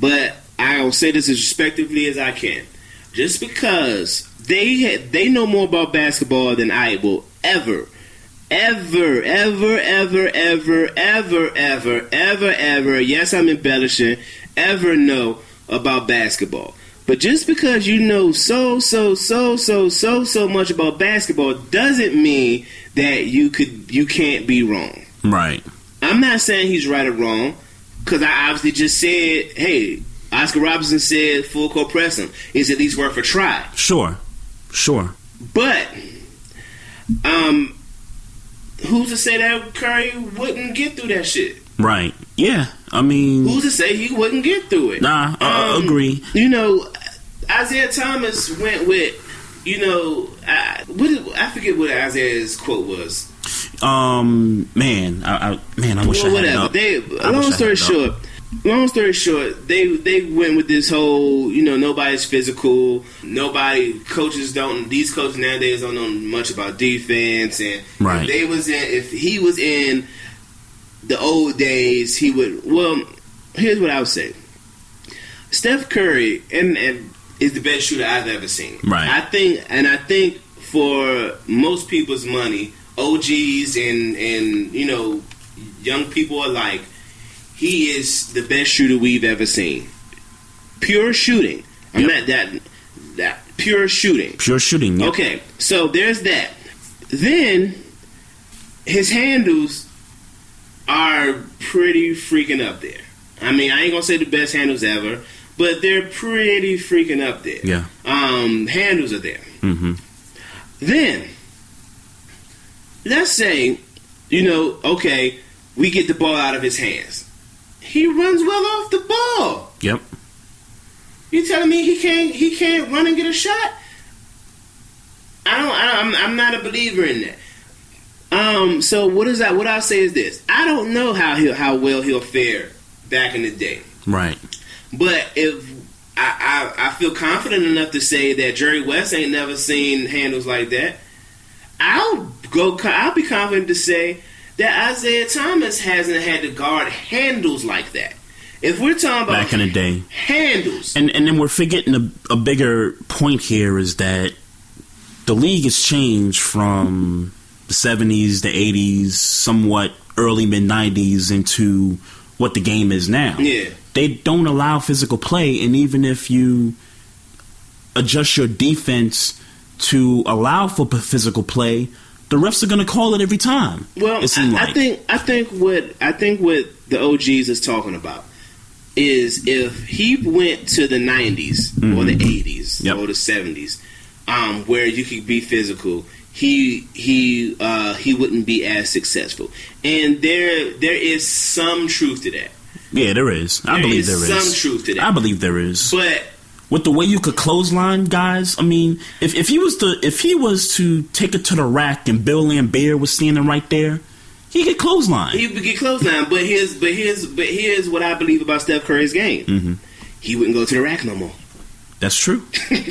[SPEAKER 3] but I'll say this as respectively as I can. Just because they know more about basketball than I will ever, yes, I'm embellishing, ever know about basketball. But just because you know so much about basketball doesn't mean that you can't be wrong.
[SPEAKER 2] Right.
[SPEAKER 3] I'm not saying he's right or wrong, because I obviously just said, hey, Oscar Robertson said full court press him. It's at least worth a try.
[SPEAKER 2] Sure.
[SPEAKER 3] But, who's to say that Curry wouldn't get through that shit?
[SPEAKER 2] Right. Yeah. I mean,
[SPEAKER 3] who's to say he wouldn't get through it?
[SPEAKER 2] Nah, agree.
[SPEAKER 3] Isaiah Thomas went with, I forget what Isaiah's quote was.
[SPEAKER 2] I wish I had it up.
[SPEAKER 3] Long story short, they went with this whole, nobody's physical. These coaches nowadays don't know much about defense. And if he was in the old days, he would, here's what I would say. Steph Curry and is the best shooter I've ever seen.
[SPEAKER 2] Right.
[SPEAKER 3] I think for most people's money, OGs and young people alike, he is the best shooter we've ever seen. Pure shooting. I'm not that pure shooting.
[SPEAKER 2] Pure shooting. Yep.
[SPEAKER 3] Okay, so there's that. Then his handles are pretty freaking up there. I mean, I ain't gonna say the best handles ever, but they're pretty freaking up there.
[SPEAKER 2] Yeah.
[SPEAKER 3] Handles are there. Mm-hmm. Then let's say, okay, we get the ball out of his hands. He runs well off the ball.
[SPEAKER 2] Yep.
[SPEAKER 3] You telling me he can't run and get a shot? I'm not a believer in that. So what I'll say is this: I don't know how well he'll fare back in the day.
[SPEAKER 2] Right.
[SPEAKER 3] But if I feel confident enough to say that Jerry West ain't never seen handles like that, I'll be confident to say that Isaiah Thomas hasn't had to guard handles like that. If we're talking about
[SPEAKER 2] back in the day,
[SPEAKER 3] handles,
[SPEAKER 2] and then we're forgetting a bigger point here is that the league has changed from the 70s, the 80s, somewhat early mid 90s into what the game is now.
[SPEAKER 3] Yeah.
[SPEAKER 2] They don't allow physical play, and even if you adjust your defense to allow for physical play, the refs are going to call it every time.
[SPEAKER 3] Well, I think what the OGs is talking about is if he went to the 90s or the 80s or the 70s, where you could be physical, he wouldn't be as successful. And there is some truth to that.
[SPEAKER 2] Yeah, there is. I believe there is
[SPEAKER 3] some truth to that.
[SPEAKER 2] I believe there is.
[SPEAKER 3] But
[SPEAKER 2] with the way you could clothesline guys, I mean, if he was to take it to the rack and Bill Laimbeer was standing right there, he could clothesline.
[SPEAKER 3] He would get clothesline. But here's what I believe about Steph Curry's game.
[SPEAKER 2] Mm-hmm.
[SPEAKER 3] He wouldn't go to the rack no more.
[SPEAKER 2] That's true.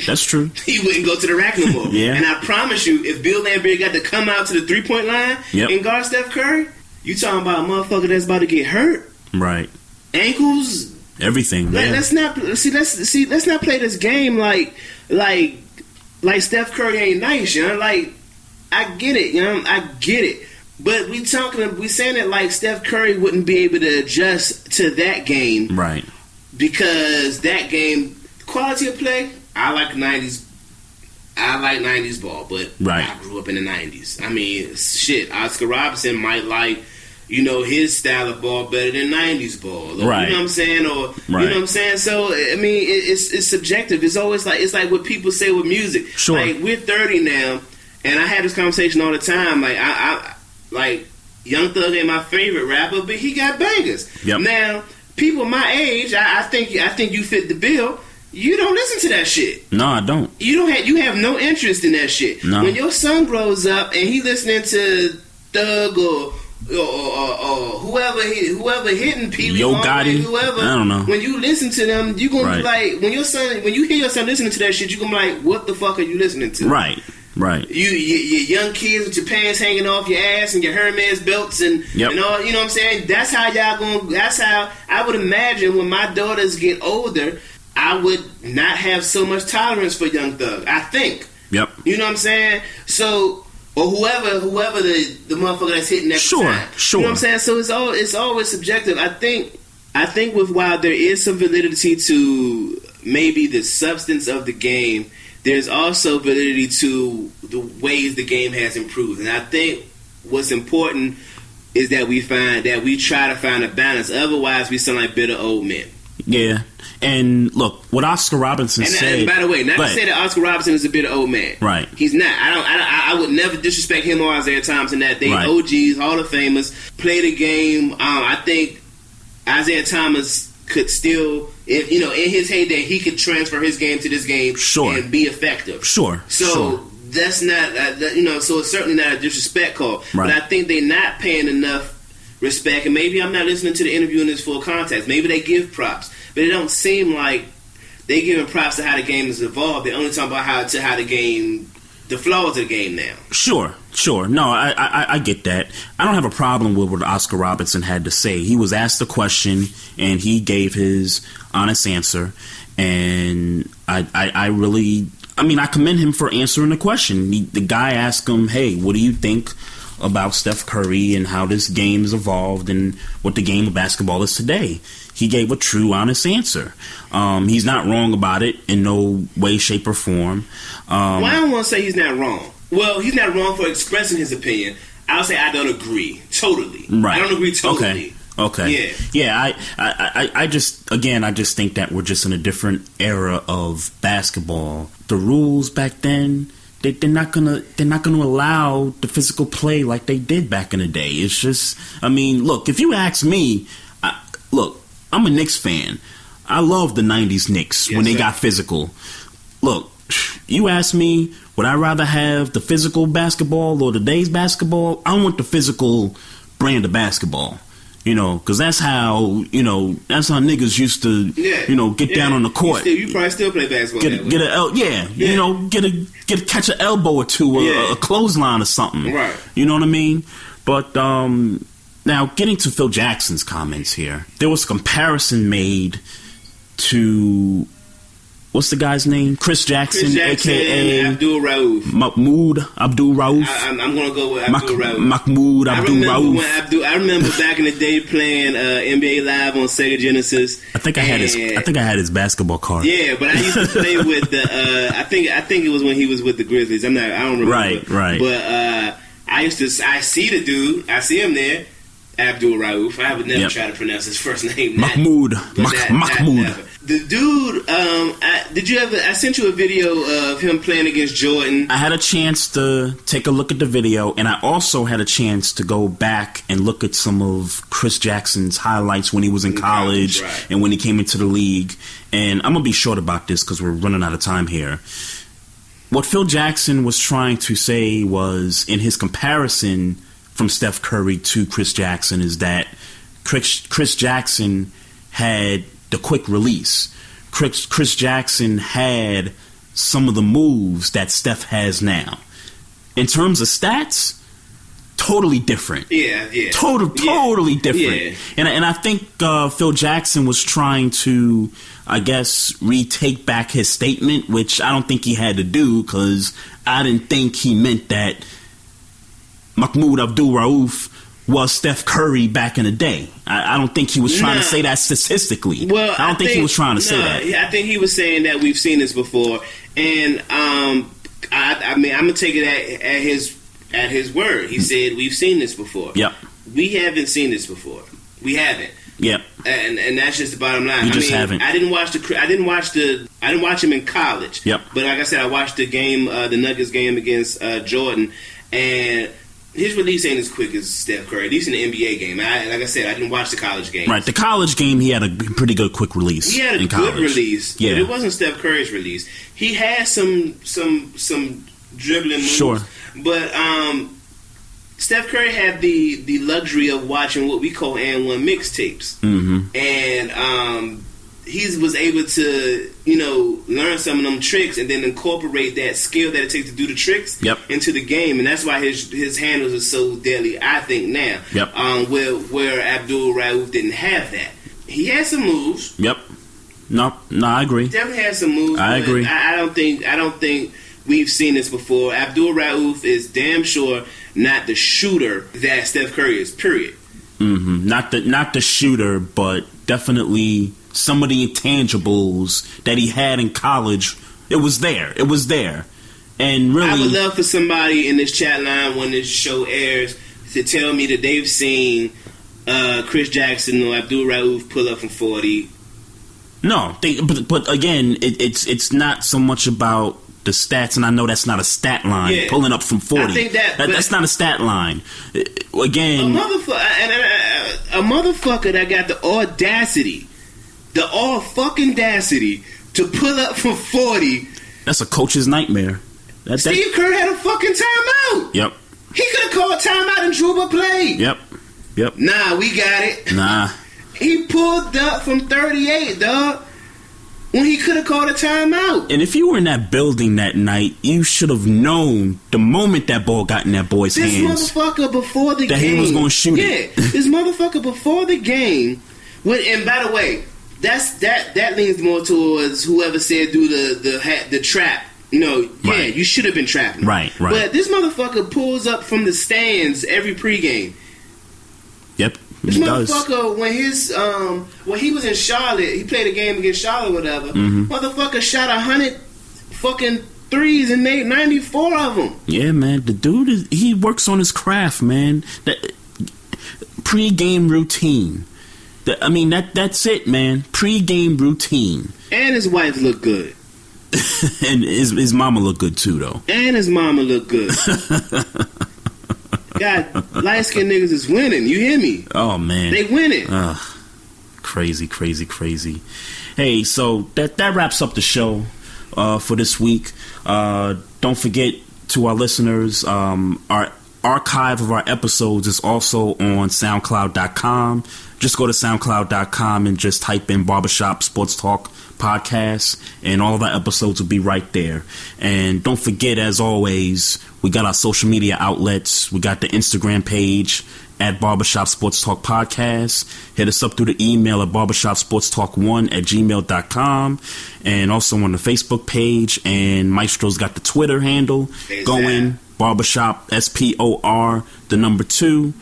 [SPEAKER 2] That's true.
[SPEAKER 3] He wouldn't go to the rack no more.
[SPEAKER 2] Yeah.
[SPEAKER 3] And I promise you, if Bill Laimbeer got to come out to the 3-point line and guard Steph Curry, you talking about a motherfucker that's about to get hurt.
[SPEAKER 2] Right.
[SPEAKER 3] Ankles.
[SPEAKER 2] Everything.
[SPEAKER 3] Let's not play this game like Steph Curry ain't nice, you know. Like, I get it, you know. I get it. But we saying it like Steph Curry wouldn't be able to adjust to that game,
[SPEAKER 2] right?
[SPEAKER 3] Because that game, quality of play, I like 90s. I like 90s ball, but
[SPEAKER 2] right.
[SPEAKER 3] I grew up in the 90s. I mean, shit, Oscar Robertson might like, you know, his style of ball better than 90s ball. Or,
[SPEAKER 2] right.
[SPEAKER 3] You know what I'm saying? Or,
[SPEAKER 2] right.
[SPEAKER 3] You know what I'm saying? So, I mean, it's subjective. It's always like, it's like what people say with music.
[SPEAKER 2] Sure.
[SPEAKER 3] Like, we're 30 now, and I have this conversation all the time. Like, I like, Young Thug ain't my favorite rapper, but he got bangers.
[SPEAKER 2] Yep.
[SPEAKER 3] Now, people my age, I think you fit the bill. You don't listen to that shit.
[SPEAKER 2] No, I don't.
[SPEAKER 3] You have no interest in that shit.
[SPEAKER 2] No.
[SPEAKER 3] When your son grows up and he listening to Thug or whoever hitting Pee-wee,
[SPEAKER 2] Yo Gotti,
[SPEAKER 3] whoever,
[SPEAKER 2] I don't know.
[SPEAKER 3] When you listen to them, you gonna be like, when you hear your son listening to that shit, you gonna be like, what the fuck are you listening to?
[SPEAKER 2] Right. You
[SPEAKER 3] young kids with your pants hanging off your ass and your Hermes belts and all, you know what I'm saying? That's how that's how I would imagine when my daughters get older, I would not have so much tolerance for Young Thug. I think.
[SPEAKER 2] Yep.
[SPEAKER 3] You know what I'm saying? So, or whoever the motherfucker that's hitting that time.
[SPEAKER 2] Sure.
[SPEAKER 3] You know what I'm saying? So it's always subjective. I think while there is some validity to maybe the substance of the game, there's also validity to the ways the game has improved. And I think what's important is that we try to find a balance. Otherwise, we sound like bitter old men.
[SPEAKER 2] Yeah. And look, what Oscar Robertson said.
[SPEAKER 3] And by the way, not to say that Oscar Robertson is a bitter old man.
[SPEAKER 2] Right.
[SPEAKER 3] He's not. I would never disrespect him or Isaiah Thomas in that. They
[SPEAKER 2] right.
[SPEAKER 3] OGs, Hall of Famers, play the game. I think Isaiah Thomas could still, if in his heyday, he could transfer his game to this game and be effective.
[SPEAKER 2] Sure.
[SPEAKER 3] So that's not, so it's certainly not a disrespect call.
[SPEAKER 2] Right.
[SPEAKER 3] But I think they're not paying enough respect. And maybe I'm not listening to the interview in its full context. Maybe they give props. But it don't seem like they giving props to how the game has evolved. They only talk about how the game, the flaws of the game now. Sure.
[SPEAKER 2] No, I get that. I don't have a problem with what Oscar Robertson had to say. He was asked a question and he gave his honest answer. And I commend him for answering the question. The guy asked him, "Hey, what do you think about Steph Curry and how this game has evolved and what the game of basketball is today?" He gave a true, honest answer. He's not wrong about it in no way, shape, or form.
[SPEAKER 3] Well, I don't want to say he's not wrong. Well, he's not wrong for expressing his opinion. I'll say I don't agree totally.
[SPEAKER 2] Right.
[SPEAKER 3] I don't agree totally.
[SPEAKER 2] Okay. Yeah. I just think that we're just in a different era of basketball. The rules back then, they're not gonna allow the physical play like they did back in the day. It's just, look, if you ask me, I'm a Knicks fan. I love the 90s Knicks when they got physical. Look, you ask me, would I rather have the physical basketball or today's basketball? I want the physical brand of basketball. Because that's how niggas used to, get down on the court.
[SPEAKER 3] You probably still play basketball.
[SPEAKER 2] Catch an elbow or two, a clothesline or something.
[SPEAKER 3] Right.
[SPEAKER 2] You know what I mean? But, Now, getting to Phil Jackson's comments here, there was a comparison made to, what's the guy's name? Chris Jackson a.k.a.
[SPEAKER 3] Abdul Rauf.
[SPEAKER 2] Mahmoud Abdul Rauf.
[SPEAKER 3] I'm going to go with Abdul Rauf.
[SPEAKER 2] Mahmoud Abdul Rauf.
[SPEAKER 3] I remember back in the day playing NBA Live on Sega Genesis.
[SPEAKER 2] I think I had his basketball card.
[SPEAKER 3] Yeah, but I used to play with the. I think it was when he was with the Grizzlies. I don't remember.
[SPEAKER 2] Right.
[SPEAKER 3] But I see the dude. I see him there. Abdul Rauf. I would never try to pronounce his first name.
[SPEAKER 2] Mahmoud.
[SPEAKER 3] The dude, did you ever? I sent you a video of him playing against Jordan.
[SPEAKER 2] I had a chance to take a look at the video, and I also had a chance to go back and look at some of Chris Jackson's highlights when he was in college and when he came into the league. And I'm going to be short about this because we're running out of time here. What Phil Jackson was trying to say was, in his comparison from Steph Curry to Chris Jackson, is that Chris Jackson had the quick release. Chris Jackson had some of the moves that Steph has now. In terms of stats, totally different.
[SPEAKER 3] Yeah.
[SPEAKER 2] Totally different.
[SPEAKER 3] Yeah.
[SPEAKER 2] And I think Phil Jackson was trying to, I guess, retake back his statement, which I don't think he had to do, because I didn't think he meant that Mahmoud Abdul Rauf was Steph Curry back in the day. I don't think he was trying to say that statistically.
[SPEAKER 3] Well,
[SPEAKER 2] I don't think he was trying to say that.
[SPEAKER 3] I think he was saying that we've seen this before, and I mean, I'm gonna take it at his word. He said we've seen this before.
[SPEAKER 2] Yep.
[SPEAKER 3] We haven't seen this before. We haven't.
[SPEAKER 2] Yep.
[SPEAKER 3] And that's just the bottom line.
[SPEAKER 2] You just haven't.
[SPEAKER 3] I didn't watch him in college.
[SPEAKER 2] Yep.
[SPEAKER 3] But like I said, I watched the game, the Nuggets game against Jordan, and his release ain't as quick as Steph Curry. At least in the NBA game. Like I said, I didn't watch the college game.
[SPEAKER 2] Right, the college game, he had a pretty good quick release.
[SPEAKER 3] He had a good release.
[SPEAKER 2] Yeah.
[SPEAKER 3] But it wasn't Steph Curry's release. He had some dribbling moves.
[SPEAKER 2] Sure.
[SPEAKER 3] But Steph Curry had the luxury of watching what we call and one mixtapes.
[SPEAKER 2] Mm-hmm.
[SPEAKER 3] And he was able to, learn some of them tricks and then incorporate that skill that it takes to do the tricks into the game. And that's why his handles are so deadly, I think, now.
[SPEAKER 2] Yep.
[SPEAKER 3] Where Abdul Rauf didn't have that. He had some moves.
[SPEAKER 2] Yep. No, I agree.
[SPEAKER 3] Definitely had some moves.
[SPEAKER 2] I agree.
[SPEAKER 3] I don't think we've seen this before. Abdul Rauf is damn sure not the shooter that Steph Curry is, period.
[SPEAKER 2] Mm-hmm. Not the shooter, but definitely some of the intangibles that he had in college. It was there. And really,
[SPEAKER 3] I would love for somebody in this chat line when this show airs to tell me that they've seen Chris Jackson or Abdul Rauf pull up from 40.
[SPEAKER 2] No, but again, it's not so much about the stats, and I know that's not a stat line.
[SPEAKER 3] Yeah.
[SPEAKER 2] Pulling up from 40,
[SPEAKER 3] I think
[SPEAKER 2] that's not a stat line. Again,
[SPEAKER 3] a motherfucker that got the audacity to pull up from 40.
[SPEAKER 2] That's a coach's nightmare.
[SPEAKER 3] Steve Kerr had a fucking timeout.
[SPEAKER 2] Yep.
[SPEAKER 3] He could have called timeout and drew up a play.
[SPEAKER 2] Yep.
[SPEAKER 3] Nah, we got it.
[SPEAKER 2] Nah.
[SPEAKER 3] He pulled up from 38, dog, when he could have called a timeout.
[SPEAKER 2] And if you were in that building that night, you should have known the moment that ball got in that boy's hands.
[SPEAKER 3] This motherfucker before the game.
[SPEAKER 2] That he was going to shoot it.
[SPEAKER 3] Yeah, this motherfucker before the game. And by the way, that leans more towards whoever said do the trap. You should have been trapping.
[SPEAKER 2] Right.
[SPEAKER 3] But this motherfucker pulls up from the stands every pregame.
[SPEAKER 2] Yep.
[SPEAKER 3] This motherfucker, when he was in Charlotte, he played a game against Charlotte or whatever. Mm-hmm. Motherfucker shot 100 fucking threes and made 94 of them.
[SPEAKER 2] Yeah, man. The dude, he works on his craft, man. That pre-game routine. That's it, man. Pre-game routine.
[SPEAKER 3] And his wife looked good.
[SPEAKER 2] And his mama looked good too, though.
[SPEAKER 3] And his mama looked good. God, light-skinned niggas is winning. You hear me?
[SPEAKER 2] Oh, man.
[SPEAKER 3] They winning.
[SPEAKER 2] Crazy. Hey, so that wraps up the show for this week. Don't forget, to our listeners, our archive of our episodes is also on SoundCloud.com. Just go to SoundCloud.com and just type in Barbershop Sports Talk Podcast, and all of our episodes will be right there. And don't forget, as always, we got our social media outlets. We got the Instagram page at Barbershop Sports Talk Podcast. Hit us up through the email at barbershopsportstalk1@gmail.com, and also on the Facebook page. And Maestro's got the Twitter handle going, Barbershop SPOR 2.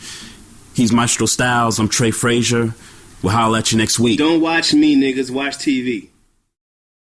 [SPEAKER 2] He's Maestro Styles. I'm Trey Fraser. We'll holler at you next week.
[SPEAKER 3] Don't watch me, niggas. Watch TV.